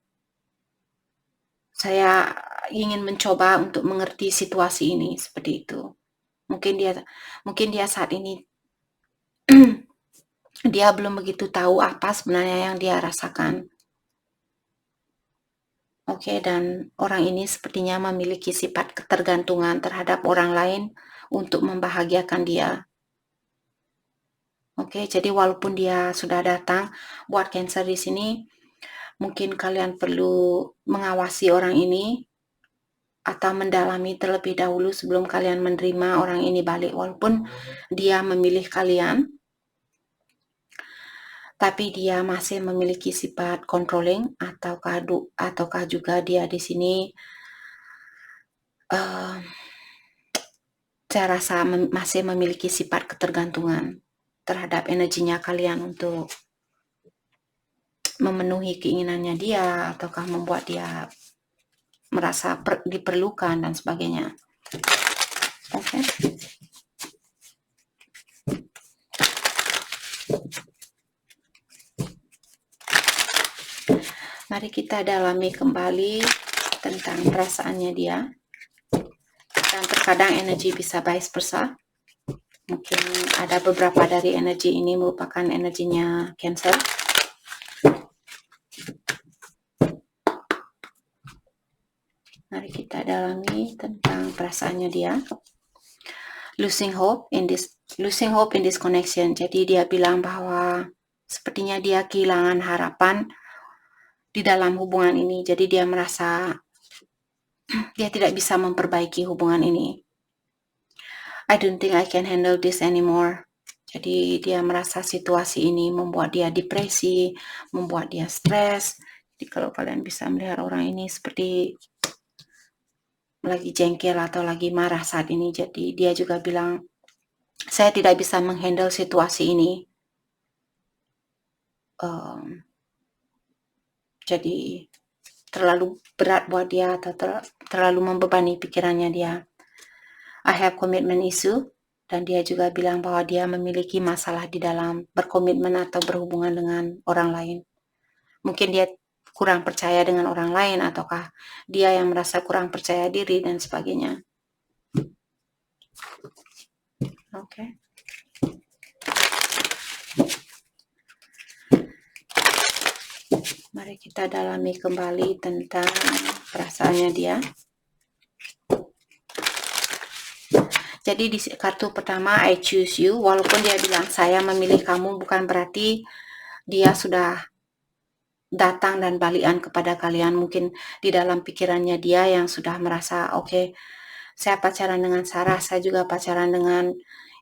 Saya ingin mencoba untuk mengerti situasi ini, seperti itu. Mungkin dia saat ini dia belum begitu tahu apa sebenarnya yang dia rasakan. Oke, dan orang ini sepertinya memiliki sifat ketergantungan terhadap orang lain untuk membahagiakan dia. Oke, jadi walaupun dia sudah datang buat Cancer di sini, mungkin kalian perlu mengawasi orang ini atau mendalami terlebih dahulu sebelum kalian menerima orang ini balik. Walaupun dia memilih kalian, tapi dia masih memiliki sifat controlling ataukah juga dia di sini saya rasa masih memiliki sifat ketergantungan terhadap energinya kalian untuk memenuhi keinginannya dia, ataukah membuat dia merasa diperlukan dan sebagainya. Oke. Mari kita dalami kembali tentang perasaannya dia. Dan terkadang energi bisa vice versa. Mungkin ada beberapa dari energi ini merupakan energinya Cancer. Mari kita dalami tentang perasaannya dia. Losing hope in this connection. Jadi dia bilang bahwa sepertinya dia kehilangan harapan di dalam hubungan ini. Jadi dia merasa dia tidak bisa memperbaiki hubungan ini. I don't think I can handle this anymore. Jadi dia merasa situasi ini membuat dia depresi, membuat dia stres. Jadi kalau kalian bisa melihat orang ini seperti lagi jengkel atau lagi marah saat ini, jadi dia juga bilang, saya tidak bisa menghandle situasi ini. Jadi terlalu berat buat dia atau terlalu membebani pikirannya dia. I have commitment issue, dan dia juga bilang bahwa dia memiliki masalah di dalam berkomitmen atau berhubungan dengan orang lain. Mungkin dia kurang percaya dengan orang lain, ataukah dia yang merasa kurang percaya diri dan sebagainya. Oke. Mari kita dalami kembali tentang perasaannya dia. Jadi di kartu pertama, I choose you. Walaupun dia bilang saya memilih kamu, bukan berarti dia sudah datang dan balikan kepada kalian. Mungkin di dalam pikirannya dia yang sudah merasa, oke, saya pacaran dengan Sarah, saya juga pacaran dengan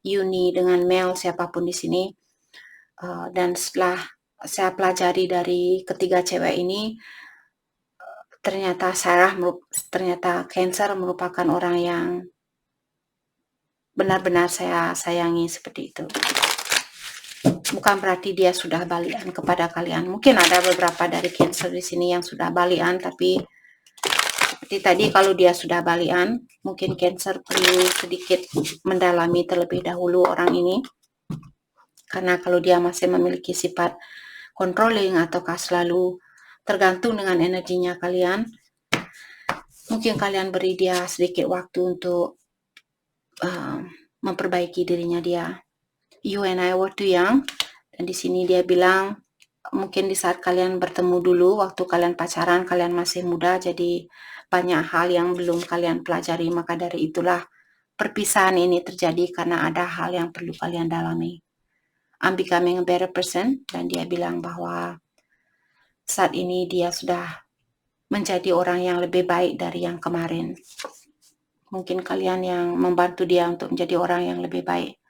Yuni, dengan Mel, siapapun di sini. Dan setelah saya pelajari dari ketiga cewek ini, ternyata Cancer merupakan orang yang benar-benar saya sayangi seperti itu. Bukan berarti dia sudah balikan kepada kalian. Mungkin ada beberapa dari Cancer di sini yang sudah balikan, tapi seperti tadi kalau dia sudah balikan, mungkin Cancer perlu sedikit mendalami terlebih dahulu orang ini. Karena kalau dia masih memiliki sifat controlling ataukah selalu tergantung dengan energinya kalian, mungkin kalian beri dia sedikit waktu untuk memperbaiki dirinya dia. You and I were too young. Dan di sini dia bilang mungkin di saat kalian bertemu dulu, waktu kalian pacaran, kalian masih muda, jadi banyak hal yang belum kalian pelajari. Maka dari itulah perpisahan ini terjadi karena ada hal yang perlu kalian dalami. I'm becoming a better person. Dan dia bilang bahwa saat ini dia sudah menjadi orang yang lebih baik dari yang kemarin. Mungkin kalian yang membantu dia untuk menjadi orang yang lebih baik.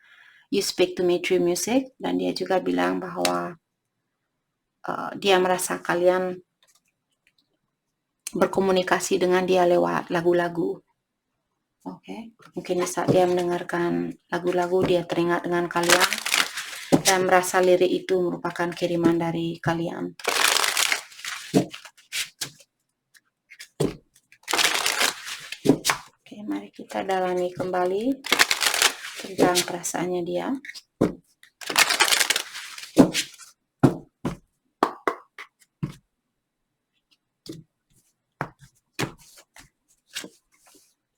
You speak to me through music. Dan dia juga bilang bahwa dia merasa kalian berkomunikasi dengan dia lewat lagu-lagu. Oke. Mungkin saat dia mendengarkan lagu-lagu, dia teringat dengan kalian dan merasa lirik itu merupakan kiriman dari kalian. Oke, mari kita dalami kembali tentang perasaannya dia.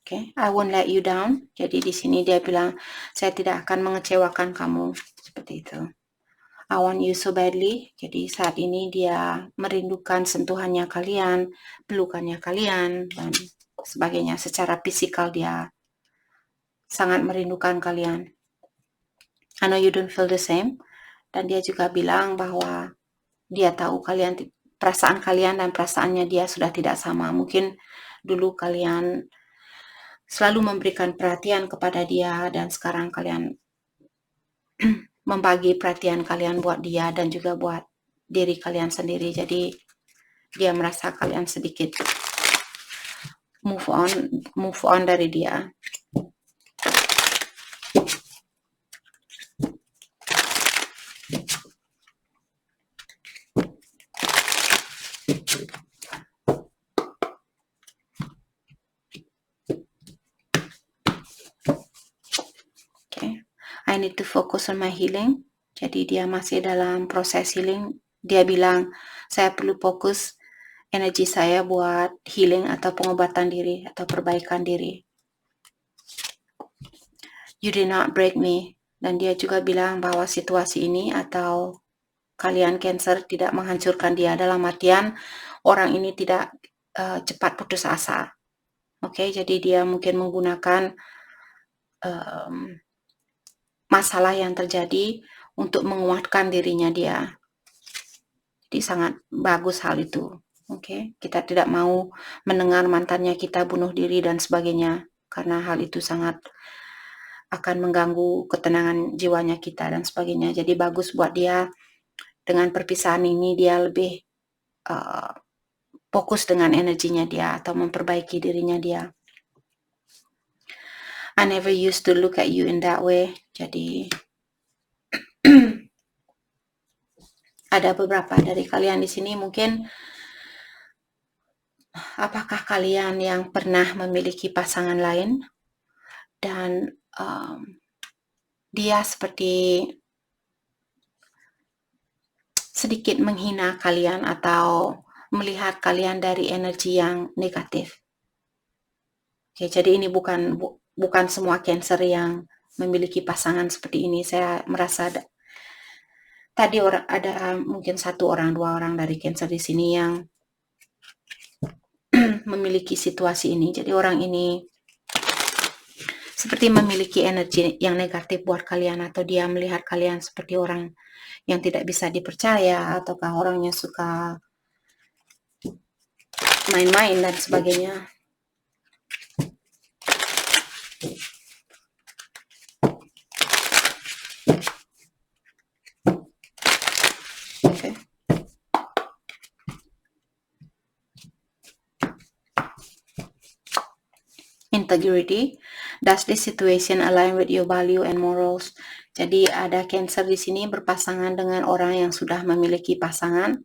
Oke, I won't let you down. Jadi di sini dia bilang, saya tidak akan mengecewakan kamu. Seperti itu. I want you so badly. Jadi saat ini dia merindukan sentuhannya kalian, pelukannya kalian, dan sebagainya. Secara fisikal dia sangat merindukan kalian. I know you don't feel the same. Dan dia juga bilang bahwa dia tahu perasaan kalian dan perasaannya dia sudah tidak sama. Mungkin dulu kalian selalu memberikan perhatian kepada dia, dan sekarang kalian membagi perhatian kalian buat dia dan juga buat diri kalian sendiri. Jadi dia merasa kalian sedikit move on dari dia. need to focus on my healing. Jadi dia masih dalam proses healing. Dia bilang, saya perlu fokus energi saya buat healing atau pengobatan diri atau perbaikan diri. You did not break me. Dan dia juga bilang bahwa situasi ini atau kalian Cancer tidak menghancurkan dia, dalam artian orang ini tidak cepat putus asa. Oke, jadi dia mungkin menggunakan masalah yang terjadi untuk menguatkan dirinya dia. Jadi sangat bagus hal itu. Oke, kita tidak mau mendengar mantannya kita bunuh diri dan sebagainya, karena hal itu sangat akan mengganggu ketenangan jiwanya kita dan sebagainya. Jadi bagus buat dia dengan perpisahan ini, dia lebih fokus dengan energinya dia atau memperbaiki dirinya dia. I never used to look at you in that way. Jadi ada beberapa dari kalian di sini mungkin, apakah kalian yang pernah memiliki pasangan lain dan dia seperti sedikit menghina kalian atau melihat kalian dari energi yang negatif. Oke, jadi ini bukan semua Cancer yang memiliki pasangan seperti ini. Saya merasa tadi ada mungkin 1 orang, 2 orang dari Cancer di sini yang memiliki situasi ini. Jadi orang ini seperti memiliki energi yang negatif buat kalian, atau dia melihat kalian seperti orang yang tidak bisa dipercaya, ataukah orangnya suka main-main dan sebagainya. Okay. Integrity. Does this situation align with your value and morals? Jadi ada Cancer di sini berpasangan dengan orang yang sudah memiliki pasangan.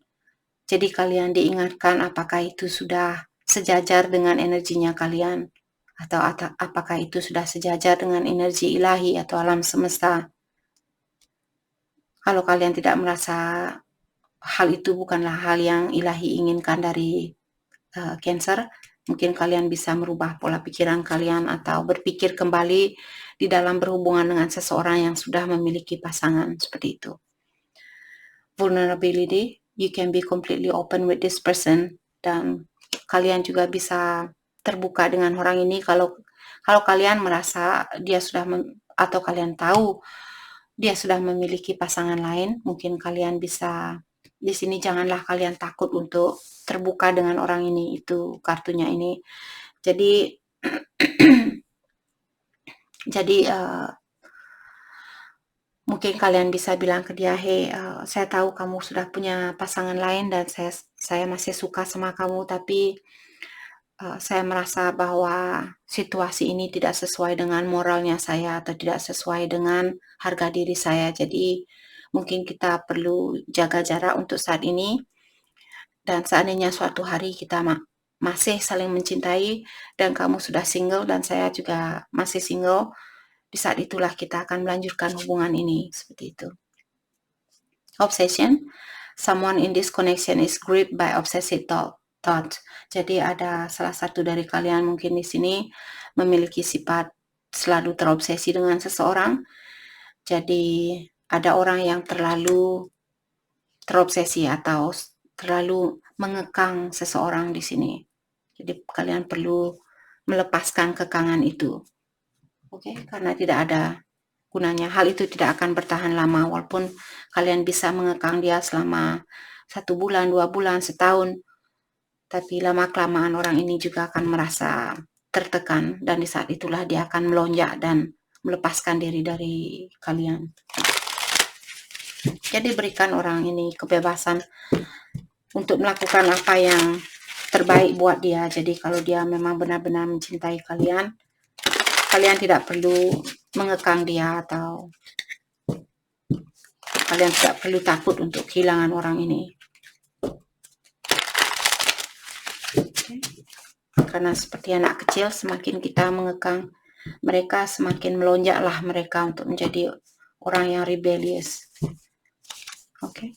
Jadi kalian diingatkan apakah itu sudah sejajar dengan energinya kalian, atau apakah itu sudah sejajar dengan energi ilahi atau alam semesta. Kalau kalian tidak merasa hal itu bukanlah hal yang ilahi inginkan dari Cancer, mungkin kalian bisa merubah pola pikiran kalian atau berpikir kembali di dalam berhubungan dengan seseorang yang sudah memiliki pasangan seperti itu. Vulnerability, you can be completely open with this person, dan kalian juga bisa terbuka dengan orang ini kalau kalian merasa dia sudah atau kalian tahu dia sudah memiliki pasangan lain. Mungkin kalian bisa di sini, janganlah kalian takut untuk terbuka dengan orang ini. Itu kartunya ini. Jadi mungkin kalian bisa bilang ke dia, hey, saya tahu kamu sudah punya pasangan lain dan saya masih suka sama kamu, tapi saya merasa bahwa situasi ini tidak sesuai dengan moralnya saya atau tidak sesuai dengan harga diri saya. Jadi mungkin kita perlu jaga jarak untuk saat ini, dan seandainya suatu hari kita masih saling mencintai dan kamu sudah single dan saya juga masih single, di saat itulah kita akan melanjutkan hubungan ini, seperti itu. Obsession. Someone in this connection is gripped by obsessive thought. Jadi ada salah satu dari kalian mungkin di sini memiliki sifat selalu terobsesi dengan seseorang. Jadi ada orang yang terlalu terobsesi atau terlalu mengekang seseorang di sini. Jadi kalian perlu melepaskan kekangan itu. Oke, karena tidak ada gunanya. Hal itu tidak akan bertahan lama, walaupun kalian bisa mengekang dia selama 1 bulan, 2 bulan, setahun. Tapi lama-kelamaan orang ini juga akan merasa tertekan, dan di saat itulah dia akan melonjak dan melepaskan diri dari kalian. Jadi berikan orang ini kebebasan untuk melakukan apa yang terbaik buat dia. Jadi kalau dia memang benar-benar mencintai kalian, kalian tidak perlu mengekang dia, atau kalian tidak perlu takut untuk kehilangan orang ini. Karena seperti anak kecil, semakin kita mengekang mereka, semakin melonjaklah mereka untuk menjadi orang yang rebellious. Okay.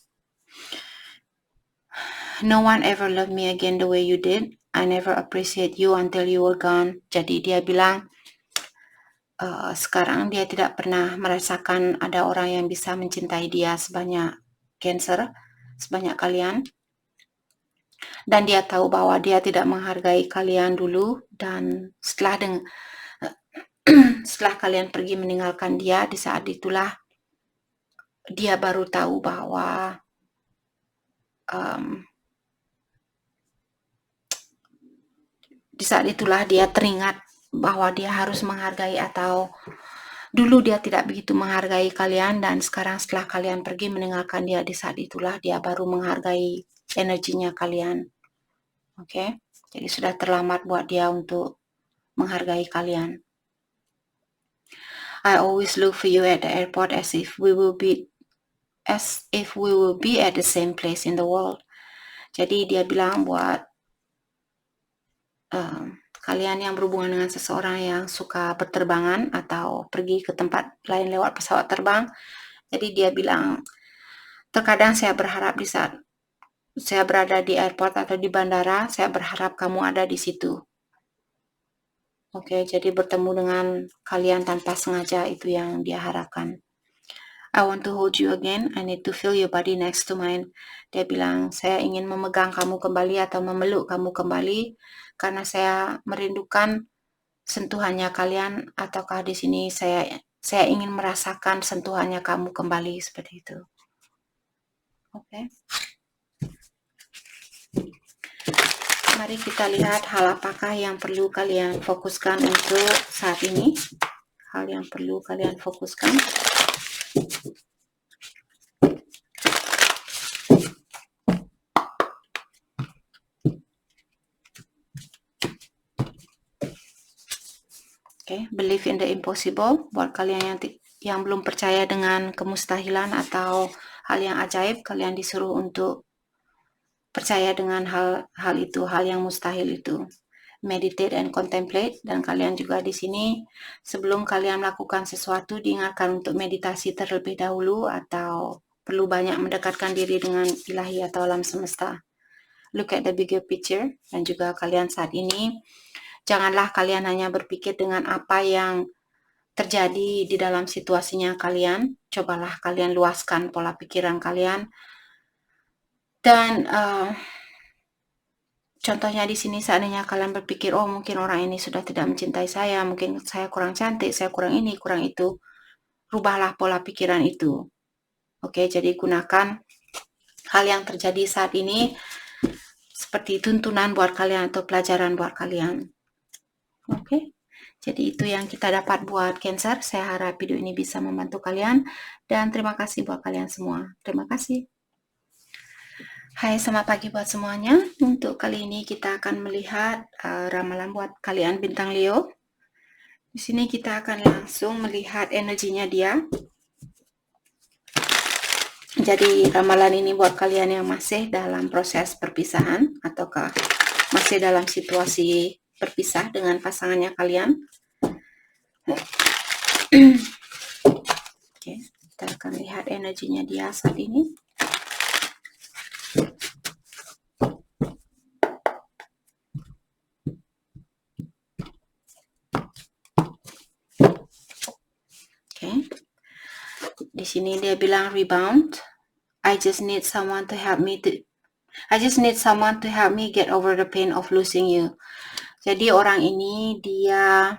No one ever loved me again the way you did. I never appreciate you until you were gone. Jadi dia bilang, sekarang dia tidak pernah merasakan ada orang yang bisa mencintai dia sebanyak Cancer, sebanyak kalian. Dan dia tahu bahwa dia tidak menghargai kalian dulu, dan setelah kalian pergi meninggalkan dia, di saat itulah dia baru tahu bahwa di saat itulah dia teringat bahwa dia harus menghargai, atau dulu dia tidak begitu menghargai kalian, dan sekarang setelah kalian pergi meninggalkan dia, di saat itulah dia baru menghargai energinya kalian. Oke, jadi sudah terlambat buat dia untuk menghargai kalian. I always look for you at the airport as if we will be at the same place in the world. Jadi dia bilang buat kalian yang berhubungan dengan seseorang yang suka berterbangan atau pergi ke tempat lain lewat pesawat terbang. Jadi dia bilang, terkadang saya berharap di saat saya berada di airport atau di bandara, saya berharap kamu ada di situ. Oke, jadi bertemu dengan kalian tanpa sengaja, itu yang dia harapkan. I want to hold you again. I need to feel your body next to mine. Dia bilang, saya ingin memegang kamu kembali atau memeluk kamu kembali karena saya merindukan sentuhannya kalian, ataukah di sini saya ingin merasakan sentuhannya kamu kembali, seperti itu. Oke. Mari kita lihat hal apakah yang perlu kalian fokuskan untuk saat ini. Hal yang perlu kalian fokuskan. Okay, believe in the impossible. Buat kalian yang belum percaya dengan kemustahilan atau hal yang ajaib, kalian disuruh untuk percaya dengan hal itu, hal yang mustahil itu. Meditate and contemplate. Dan kalian juga di sini, sebelum kalian melakukan sesuatu, diingatkan untuk meditasi terlebih dahulu, atau perlu banyak mendekatkan diri dengan ilahi atau alam semesta. Look at the bigger picture. Dan juga kalian saat ini, janganlah kalian hanya berpikir dengan apa yang terjadi di dalam situasinya kalian. Cobalah kalian luaskan pola pikiran kalian. Dan contohnya di sini, seandainya kalian berpikir, oh mungkin orang ini sudah tidak mencintai saya, mungkin saya kurang cantik, saya kurang ini, kurang itu. Rubahlah pola pikiran itu. Oke, jadi gunakan hal yang terjadi saat ini seperti tuntunan buat kalian atau pelajaran buat kalian. Oke, jadi itu yang kita dapat buat Cancer. Saya harap video ini bisa membantu kalian, dan terima kasih buat kalian semua. Terima kasih. Hai, selamat pagi buat semuanya. Untuk kali ini kita akan melihat ramalan buat kalian bintang Leo. Di sini kita akan langsung melihat energinya dia. Jadi ramalan ini buat kalian yang masih dalam proses perpisahan, ataukah masih dalam situasi berpisah dengan pasangannya kalian. Oke, kita akan lihat energinya dia saat ini. Oke. Di sini dia bilang rebound. I just need someone to help me get over the pain of losing you. Jadi orang ini dia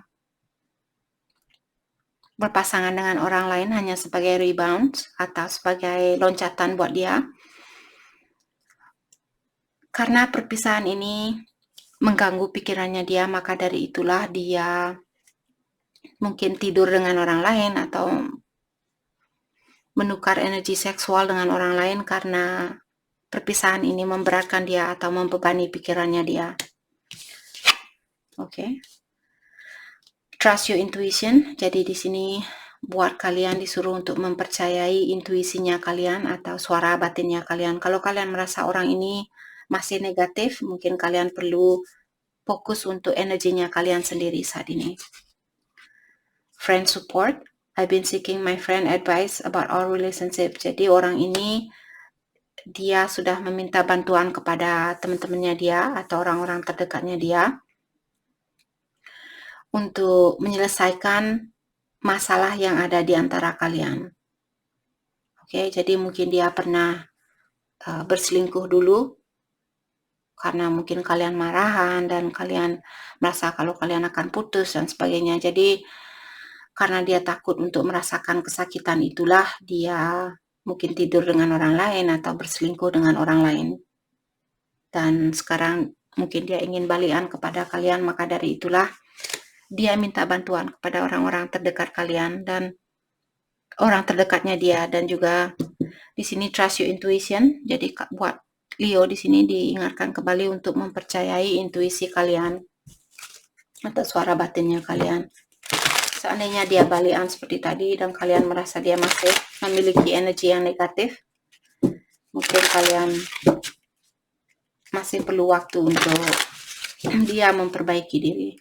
berpasangan dengan orang lain hanya sebagai rebound atau sebagai loncatan buat dia. Karena perpisahan ini mengganggu pikirannya dia, maka dari itulah dia mungkin tidur dengan orang lain atau menukar energi seksual dengan orang lain karena perpisahan ini memberatkan dia atau membebani pikirannya dia. Oke. Trust your intuition. Jadi di sini buat kalian disuruh untuk mempercayai intuisinya kalian atau suara batinnya kalian. Kalau kalian merasa orang ini masih negatif, mungkin kalian perlu fokus untuk energinya kalian sendiri saat ini. Friend support. I've been seeking my friend advice about our relationship. Jadi orang ini dia sudah meminta bantuan kepada teman-temannya dia atau orang-orang terdekatnya dia untuk menyelesaikan masalah yang ada di antara kalian. Oke, jadi mungkin dia pernah berselingkuh dulu karena mungkin kalian marahan dan kalian merasa kalau kalian akan putus dan sebagainya. Jadi karena dia takut untuk merasakan kesakitan itulah dia mungkin tidur dengan orang lain atau berselingkuh dengan orang lain. Dan sekarang mungkin dia ingin balikan kepada kalian, maka dari itulah dia minta bantuan kepada orang-orang terdekat kalian dan orang terdekatnya dia. Dan juga di sini trust your intuition. Jadi buat Leo di sini diingatkan kembali untuk mempercayai intuisi kalian atau suara batinnya kalian. Seandainya dia balikan seperti tadi dan kalian merasa dia masih memiliki energi yang negatif, mungkin kalian masih perlu waktu untuk dia memperbaiki diri.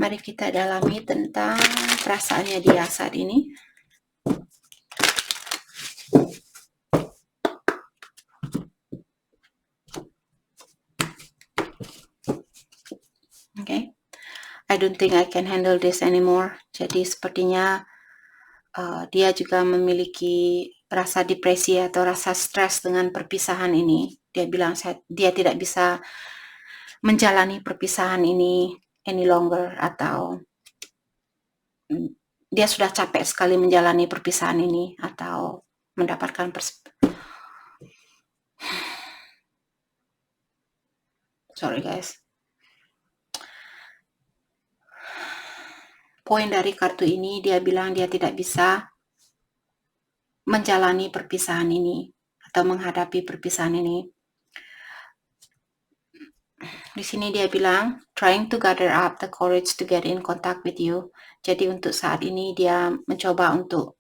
Mari kita dalami tentang perasaannya dia saat ini. Okay. I don't think I can handle this anymore. Jadi sepertinya dia juga memiliki rasa depresi atau rasa stres dengan perpisahan ini. Dia bilang dia tidak bisa menjalani perpisahan ini any longer, atau dia sudah capek sekali menjalani perpisahan ini atau mendapatkan sorry guys. Poin dari kartu ini, dia bilang dia tidak bisa menjalani perpisahan ini atau menghadapi perpisahan ini. Di sini dia bilang trying to gather up the courage to get in contact with you. Jadi untuk saat ini dia mencoba untuk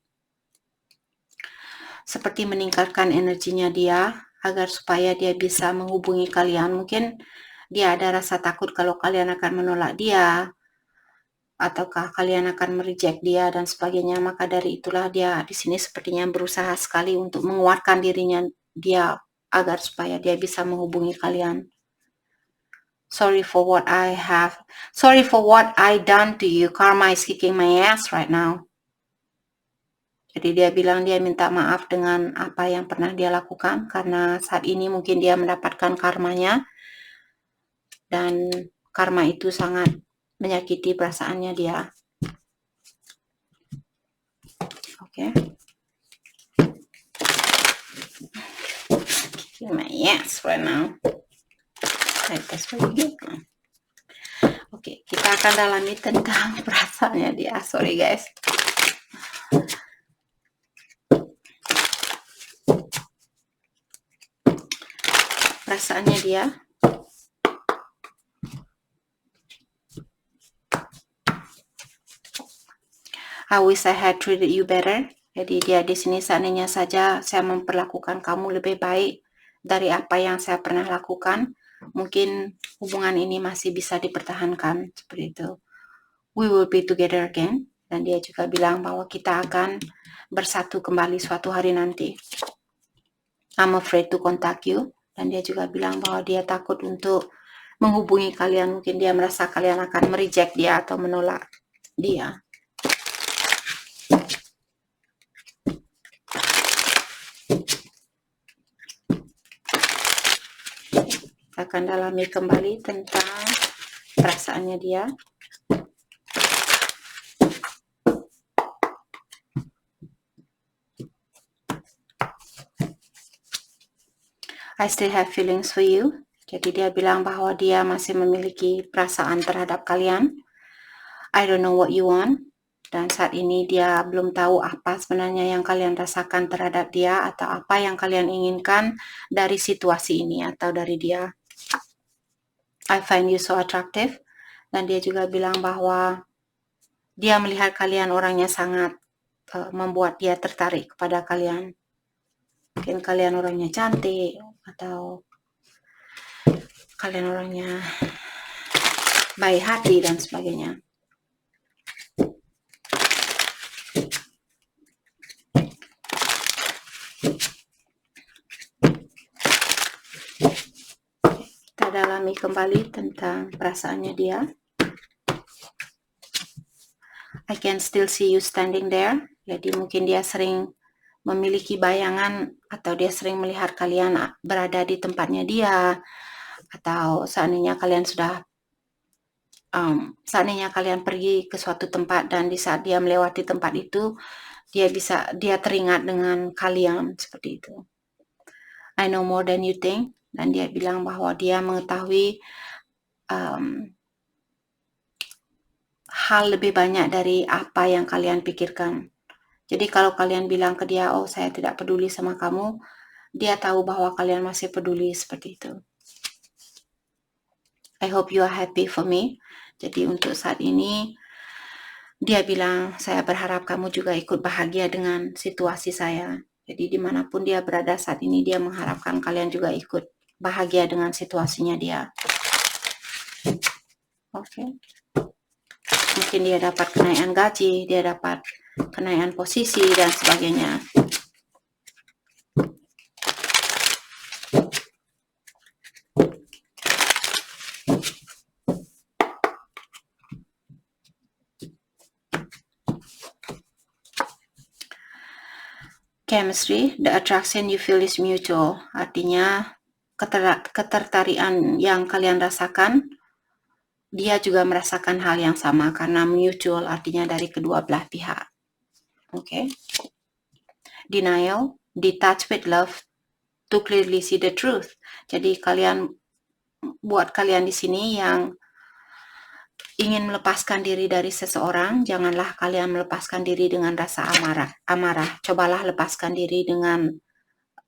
seperti meningkatkan energinya dia agar supaya dia bisa menghubungi kalian. Mungkin dia ada rasa takut kalau kalian akan menolak dia, ataukah kalian akan mereject dia dan sebagainya. Maka dari itulah dia di sini sepertinya berusaha sekali untuk menguatkan dirinya dia agar supaya dia bisa menghubungi kalian. Sorry for what I done to you. Karma is kicking my ass right now. Jadi dia bilang dia minta maaf dengan apa yang pernah dia lakukan karena saat ini mungkin dia mendapatkan karmanya dan karma itu sangat menyakiti perasaannya dia. Oke. Kicking my ass right now. That's very good. Oke, kita akan dalami tentang perasaannya dia. Sorry guys. Perasaannya dia. I wish I had treated you better. Jadi dia di sini seandainya saja saya memperlakukan kamu lebih baik dari apa yang saya pernah lakukan, mungkin hubungan ini masih bisa dipertahankan seperti itu. We will be together again. Dan dia juga bilang bahwa kita akan bersatu kembali suatu hari nanti. I'm afraid to contact you. Dan dia juga bilang bahwa dia takut untuk menghubungi kalian. Mungkin dia merasa kalian akan mereject dia atau menolak dia. Kita akan dalami kembali tentang perasaannya dia. I still have feelings for you. Jadi dia bilang bahwa dia masih memiliki perasaan terhadap kalian. I don't know what you want. Dan saat ini dia belum tahu apa sebenarnya yang kalian rasakan terhadap dia atau apa yang kalian inginkan dari situasi ini atau dari dia. I find you so attractive. Dan dia juga bilang bahwa dia melihat kalian orangnya sangat membuat dia tertarik kepada kalian. Mungkin kalian orangnya cantik atau kalian orangnya baik hati dan sebagainya. Kita dalami kembali tentang perasaannya dia. I can still see you standing there. Jadi mungkin dia sering memiliki bayangan atau dia sering melihat kalian berada di tempatnya dia, atau seandainya kalian pergi ke suatu tempat dan di saat dia melewati tempat itu dia teringat dengan kalian seperti itu. I know more than you think, dan dia bilang bahwa dia mengetahui hal lebih banyak dari apa yang kalian pikirkan. Jadi kalau kalian bilang ke dia, oh saya tidak peduli sama kamu, dia tahu bahwa kalian masih peduli seperti itu. I hope you are happy for me. Jadi untuk saat ini, dia bilang, saya berharap kamu juga ikut bahagia dengan situasi saya. Jadi dimanapun dia berada saat ini, dia mengharapkan kalian juga ikut bahagia dengan situasinya dia. Oke. Mungkin dia dapat kenaikan gaji, dia dapat kenaikan posisi, dan sebagainya. Chemistry, the attraction you feel is mutual. Artinya ketertarikan yang kalian rasakan, dia juga merasakan hal yang sama karena mutual artinya dari kedua belah pihak. Okay. Denial, detached with love to clearly see the truth. Jadi buat kalian di sini yang ingin melepaskan diri dari seseorang, janganlah kalian melepaskan diri dengan rasa amarah. Cobalah lepaskan diri dengan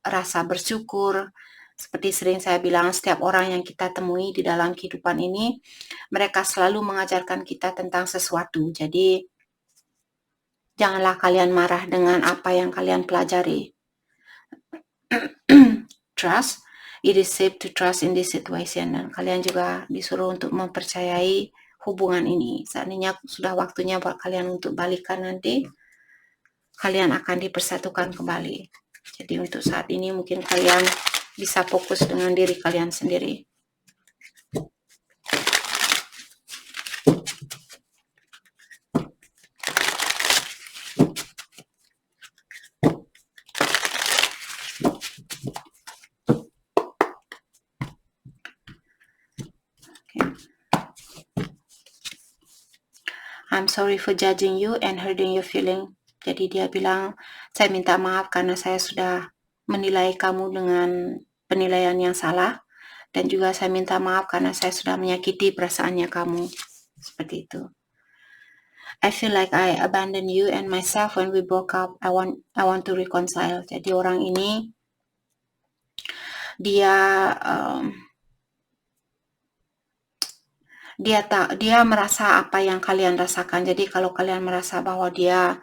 rasa bersyukur. Seperti sering saya bilang, setiap orang yang kita temui di dalam kehidupan ini, mereka selalu mengajarkan kita tentang sesuatu. Jadi, janganlah kalian marah dengan apa yang kalian pelajari. Trust, it is safe to trust in this situation. Dan kalian juga disuruh untuk mempercayai hubungan ini. Seandainya sudah waktunya buat kalian untuk balikan nanti, kalian akan dipersatukan kembali. Jadi untuk saat ini mungkin kalian bisa fokus dengan diri kalian sendiri. I'm sorry for judging you and hurting your feeling. Jadi dia bilang, saya minta maaf karena saya sudah menilai kamu dengan penilaian yang salah. Dan juga saya minta maaf karena saya sudah menyakiti perasaannya kamu. Seperti itu. I feel like I abandoned you and myself when we broke up. I want to reconcile. Jadi orang ini, dia merasa apa yang kalian rasakan. Jadi kalau kalian merasa bahwa dia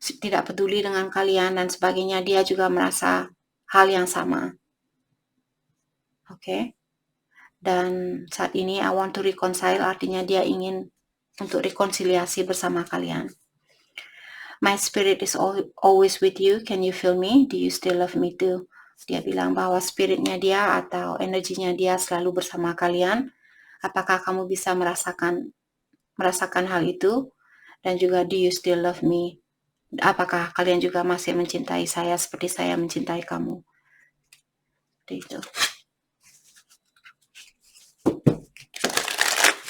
tidak peduli dengan kalian dan sebagainya, dia juga merasa hal yang sama. Oke. Dan saat ini I want to reconcile artinya dia ingin untuk rekonsiliasi bersama kalian. My spirit is always with you. Can you feel me? Do you still love me too? Dia bilang bahwa spiritnya dia atau energinya dia selalu bersama kalian. Apakah kamu bisa merasakan hal itu? Dan juga do you still love me? Apakah kalian juga masih mencintai saya seperti saya mencintai kamu? Seperti itu.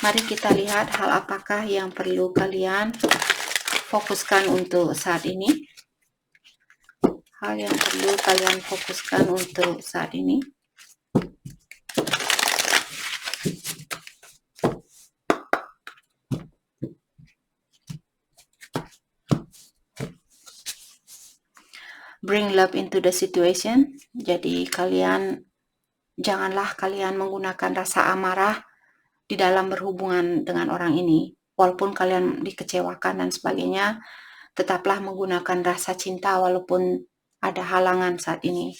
Mari kita lihat hal apakah yang perlu kalian fokuskan untuk saat ini. Hal yang perlu kalian fokuskan untuk saat ini. Bring love into the situation. Jadi janganlah kalian menggunakan rasa amarah di dalam berhubungan dengan orang ini. Walaupun kalian dikecewakan dan sebagainya, tetaplah menggunakan rasa cinta walaupun ada halangan saat ini.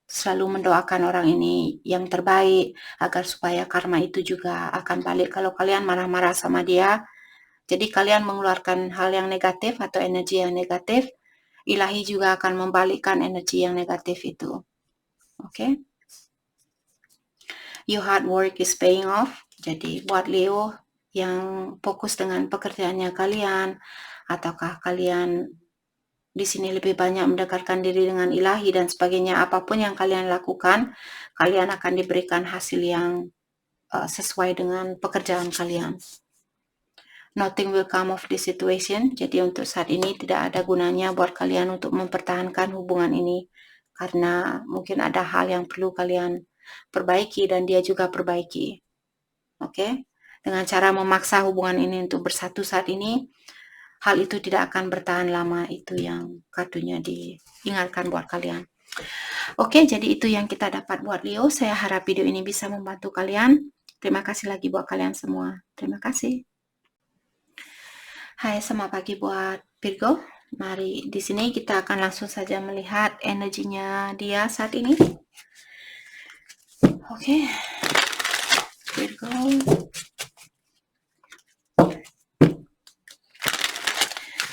Selalu mendoakan orang ini yang terbaik agar supaya karma itu juga akan balik. Kalau kalian marah-marah sama dia, jadi kalian mengeluarkan hal yang negatif atau energi yang negatif, ilahi juga akan membalikkan energi yang negatif itu. Oke? Your hard work is paying off. Jadi buat Leo yang fokus dengan pekerjaannya kalian, ataukah kalian di sini lebih banyak mendekatkan diri dengan ilahi dan sebagainya, apapun yang kalian lakukan, kalian akan diberikan hasil yang sesuai dengan pekerjaan kalian. Nothing will come of this situation. Jadi untuk saat ini tidak ada gunanya buat kalian untuk mempertahankan hubungan ini, karena mungkin ada hal yang perlu kalian perbaiki dan dia juga perbaiki. Oke? Dengan cara memaksa hubungan ini untuk bersatu saat ini, hal itu tidak akan bertahan lama. Itu yang kartunya diingatkan buat kalian. Oke, jadi itu yang kita dapat buat Leo. Saya harap video ini bisa membantu kalian. Terima kasih lagi buat kalian semua. Terima kasih. Hai, selamat pagi buat Virgo. Mari di sini kita akan langsung saja melihat energinya dia saat ini. Oke. Virgo.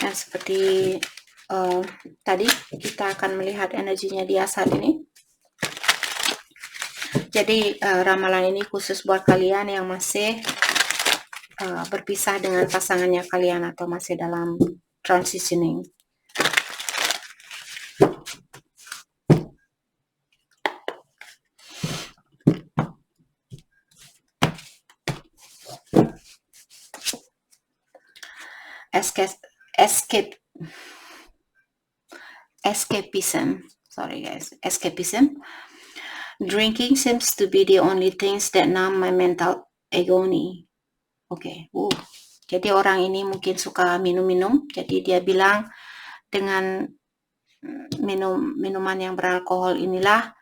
Dan seperti tadi kita akan melihat energinya dia saat ini. Jadi ramalan ini khusus buat kalian yang masih berpisah dengan pasangannya kalian atau masih dalam transitioning. Escapism. Sorry guys, escapism. Drinking seems to be the only things that numb my mental agony. Oke. Jadi orang ini mungkin suka minum-minum. Jadi dia bilang dengan minuman yang beralkohol inilah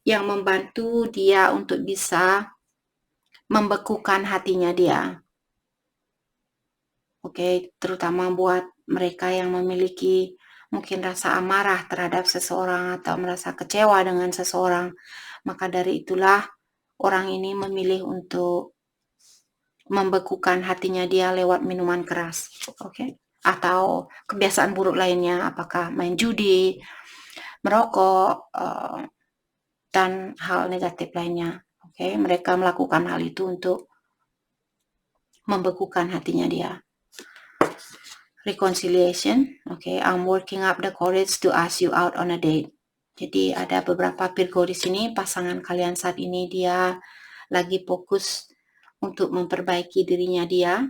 yang membantu dia untuk bisa membekukan hatinya dia. Oke, terutama buat mereka yang memiliki mungkin rasa amarah terhadap seseorang atau merasa kecewa dengan seseorang. Maka dari itulah orang ini memilih untuk membekukan hatinya dia lewat minuman keras. Oke. Atau kebiasaan buruk lainnya, apakah main judi, merokok, dan hal negatif lainnya. Oke, mereka melakukan hal itu untuk membekukan hatinya dia. Reconciliation. Okay, I'm working up the courage to ask you out on a date. Jadi ada beberapa Virgo di sini, pasangan kalian saat ini dia lagi fokus untuk memperbaiki dirinya dia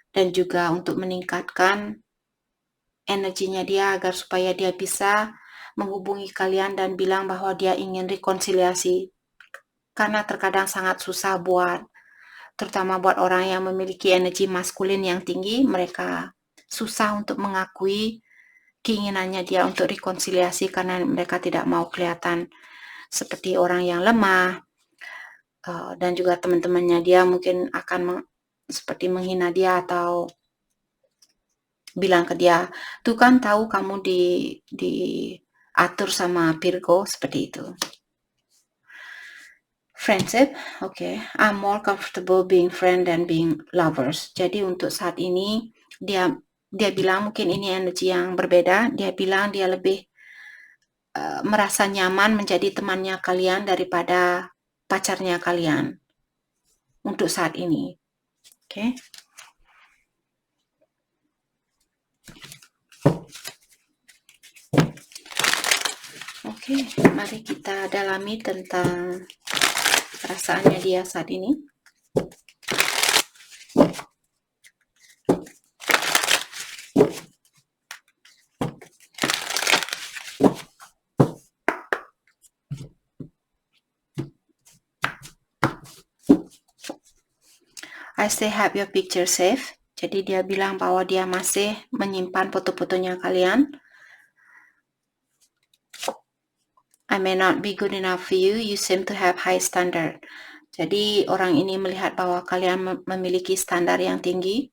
dan juga untuk meningkatkan energinya dia agar supaya dia bisa menghubungi kalian dan bilang bahwa dia ingin rekonsiliasi, karena terkadang sangat susah terutama buat orang yang memiliki energi maskulin yang tinggi, mereka susah untuk mengakui keinginannya dia untuk rekonsiliasi karena mereka tidak mau kelihatan seperti orang yang lemah, dan juga teman-temannya dia mungkin akan seperti menghina dia atau bilang ke dia, tuh kan tahu kamu diatur sama Virgo, seperti itu. Friendship, okay. I'm more comfortable being friend than being lovers. Jadi untuk saat ini dia bilang mungkin ini energi yang berbeda. Dia bilang dia lebih merasa nyaman menjadi temannya kalian daripada pacarnya kalian untuk saat ini. Oke. Oke, mari kita dalami tentang perasaannya dia saat ini. I still have your picture safe. Jadi dia bilang bahwa dia masih menyimpan foto-fotonya kalian. I may not be good enough for you. You seem to have high standard. Jadi orang ini melihat bahwa kalian memiliki standar yang tinggi.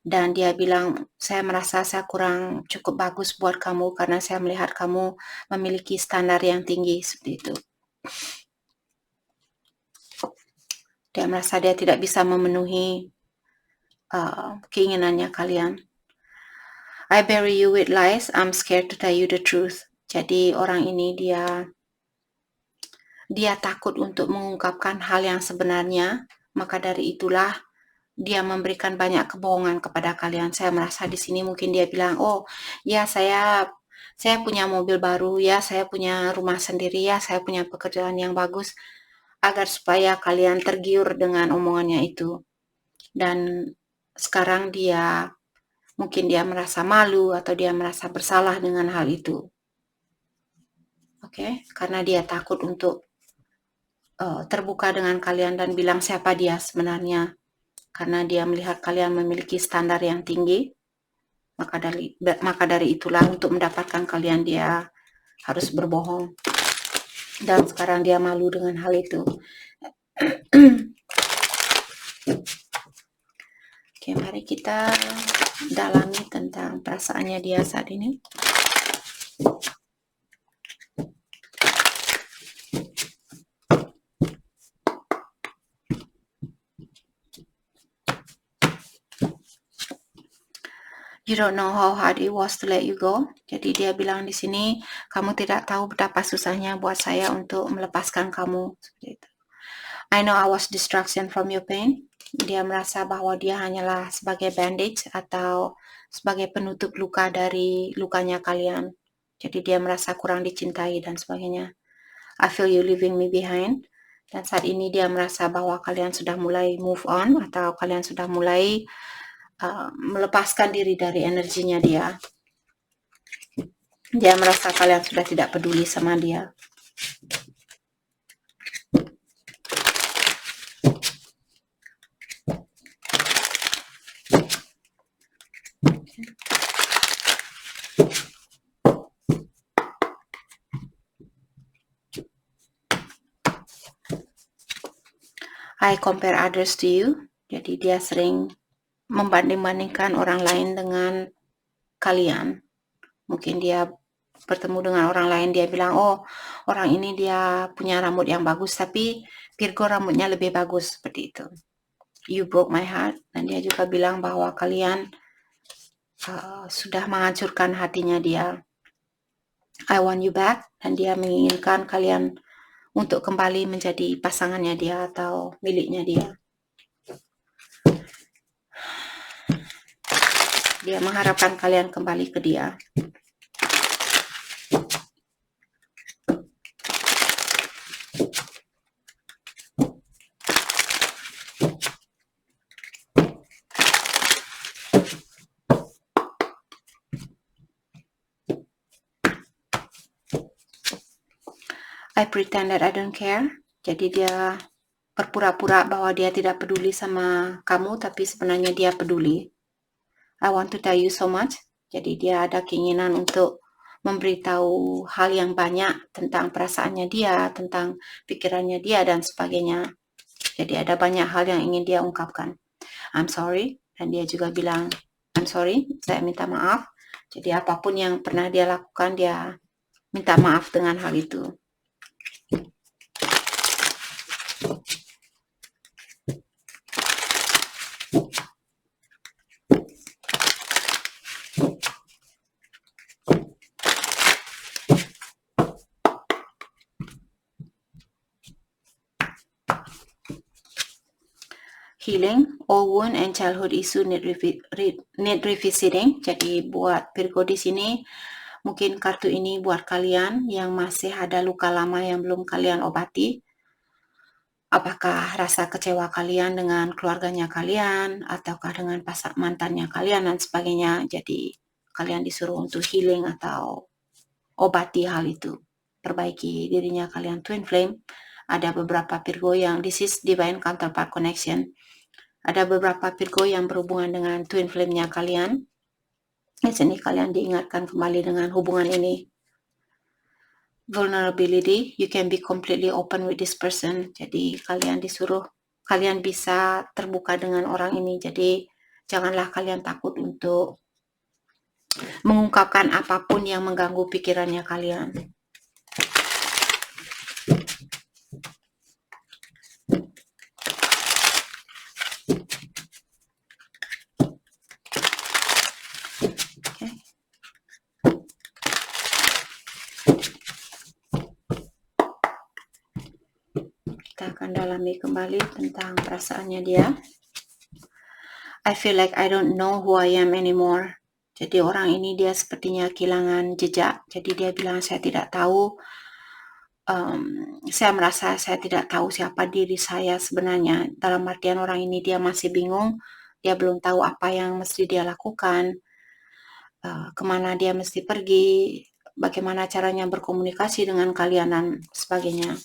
Dan dia bilang, saya merasa saya kurang cukup bagus buat kamu karena saya melihat kamu memiliki standar yang tinggi, seperti itu. Dia merasa dia tidak bisa memenuhi keinginannya kalian. I bury you with lies. I'm scared to tell you the truth. Jadi orang ini dia dia takut untuk mengungkapkan hal yang sebenarnya, maka dari itulah dia memberikan banyak kebohongan kepada kalian. Saya merasa di sini mungkin dia bilang, oh ya saya punya mobil baru, ya saya punya rumah sendiri, ya saya punya pekerjaan yang bagus, agar supaya kalian tergiur dengan omongannya itu. Dan sekarang mungkin dia merasa malu atau dia merasa bersalah dengan hal itu. Oke, karena dia takut untuk terbuka dengan kalian dan bilang siapa dia sebenarnya. Karena dia melihat kalian memiliki standar yang tinggi, maka dari itulah untuk mendapatkan kalian dia harus berbohong. Dan sekarang dia malu dengan hal itu. Oke, mari kita dalami tentang perasaannya dia saat ini. You don't know how hard it was to let you go. Jadi dia bilang di sini, kamu tidak tahu betapa susahnya buat saya untuk melepaskan kamu. Seperti itu. I know I was distraction from your pain. Dia merasa bahwa dia hanyalah sebagai bandage atau sebagai penutup luka dari lukanya kalian. Jadi dia merasa kurang dicintai dan sebagainya. I feel you leaving me behind. Dan saat ini dia merasa bahwa kalian sudah mulai move on atau kalian sudah mulai melepaskan diri dari energinya dia. Dia merasa kalian sudah tidak peduli sama dia. I compare others to you. Jadi dia sering membanding-bandingkan orang lain dengan kalian. Mungkin dia bertemu dengan orang lain, dia bilang, oh orang ini dia punya rambut yang bagus, tapi Virgo rambutnya lebih bagus, seperti itu. You broke my heart. Dan dia juga bilang bahwa kalian sudah menghancurkan hatinya dia. I want you back. Dan dia menginginkan kalian untuk kembali menjadi pasangannya dia atau miliknya dia. Dia mengharapkan kalian kembali ke dia. I pretend that I don't care. Jadi dia berpura-pura bahwa dia tidak peduli sama kamu, tapi sebenarnya dia peduli. I want to tell you so much. Jadi dia ada keinginan untuk memberitahu hal yang banyak tentang perasaannya dia, tentang pikirannya dia, dan sebagainya. Jadi ada banyak hal yang ingin dia ungkapkan. I'm sorry. Dan dia juga bilang, I'm sorry, saya minta maaf. Jadi apapun yang pernah dia lakukan, dia minta maaf dengan hal itu. Healing, all wound and childhood issue need revisiting. Jadi buat Virgo di sini, mungkin kartu ini buat kalian yang masih ada luka lama yang belum kalian obati. Apakah rasa kecewa kalian dengan keluarganya kalian, ataukah dengan mantannya kalian dan sebagainya. Jadi kalian disuruh untuk healing atau obati hal itu. Perbaiki dirinya kalian. Twin flame, ada beberapa Virgo yang this is divine counterpart connection. Ada beberapa Virgo yang berhubungan dengan twin flame-nya kalian. Di sini kalian diingatkan kembali dengan hubungan ini. Vulnerability, you can be completely open with this person. Jadi kalian bisa terbuka dengan orang ini. Jadi janganlah kalian takut untuk mengungkapkan apapun yang mengganggu pikirannya kalian. Kita akan dalami kembali tentang perasaannya dia. I feel like I don't know who I am anymore. Jadi orang ini dia sepertinya kehilangan jejak. Jadi dia bilang saya tidak tahu. Saya merasa saya tidak tahu siapa diri saya sebenarnya. Dalam artian orang ini dia masih bingung. Dia belum tahu apa yang mesti dia lakukan. Kemana dia mesti pergi. Bagaimana caranya berkomunikasi dengan kalian dan sebagainya.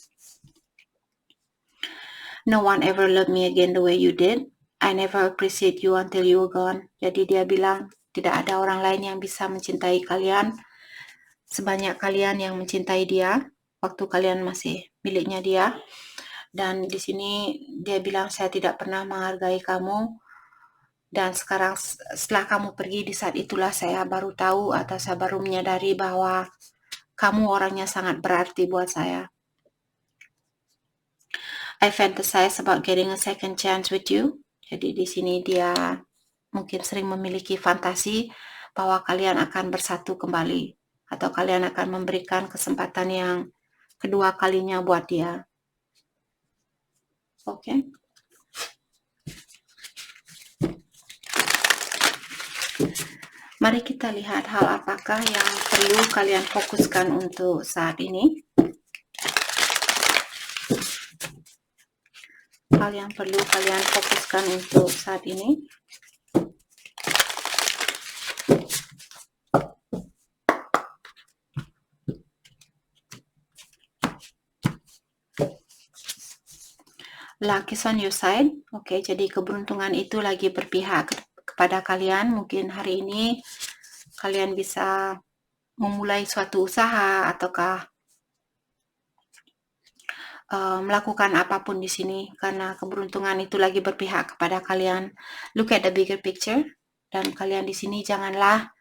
No one ever loved me again the way you did. I never appreciate you until you were gone. Jadi dia bilang tidak ada orang lain yang bisa mencintai kalian sebanyak kalian yang mencintai dia waktu kalian masih miliknya dia. Dan di sini dia bilang saya tidak pernah menghargai kamu. Dan sekarang setelah kamu pergi di saat itulah saya baru tahu atau saya baru menyadari bahwa kamu orangnya sangat berarti buat saya. I fantasize about getting a second chance with you. Jadi di sini dia mungkin sering memiliki fantasi bahwa kalian akan bersatu kembali atau kalian akan memberikan kesempatan yang kedua kalinya buat dia. Oke. Mari kita lihat hal apakah yang perlu kalian fokuskan untuk saat ini. Hal yang perlu kalian fokuskan untuk saat ini. Luck is on your side. Oke, jadi keberuntungan itu lagi berpihak kepada kalian. Mungkin hari ini kalian bisa memulai suatu usaha ataukah melakukan apapun di sini karena keberuntungan itu lagi berpihak kepada kalian. Look at the bigger picture. Dan kalian di sini janganlah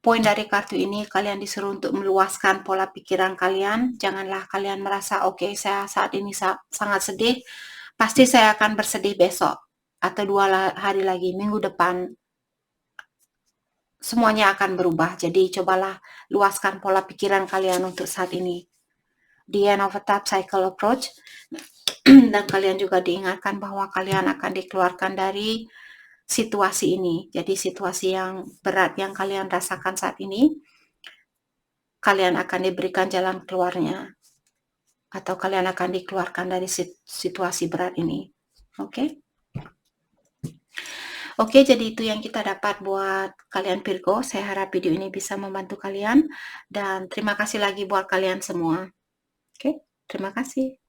poin dari kartu ini kalian disuruh untuk meluaskan pola pikiran kalian. Janganlah kalian merasa oke, saya saat ini sangat sedih. Pasti saya akan bersedih besok atau 2 hari lagi, minggu depan. Semuanya akan berubah. Jadi cobalah luaskan pola pikiran kalian untuk saat ini. The end of a top cycle approach. Dan kalian juga diingatkan bahwa kalian akan dikeluarkan dari situasi ini. Jadi situasi yang berat yang kalian rasakan saat ini, kalian akan diberikan jalan keluarnya. Atau kalian akan dikeluarkan dari situasi berat ini. Oke? Oke, jadi itu yang kita dapat buat kalian Virgo. Saya harap video ini bisa membantu kalian. Dan terima kasih lagi buat kalian semua. Oke, terima kasih.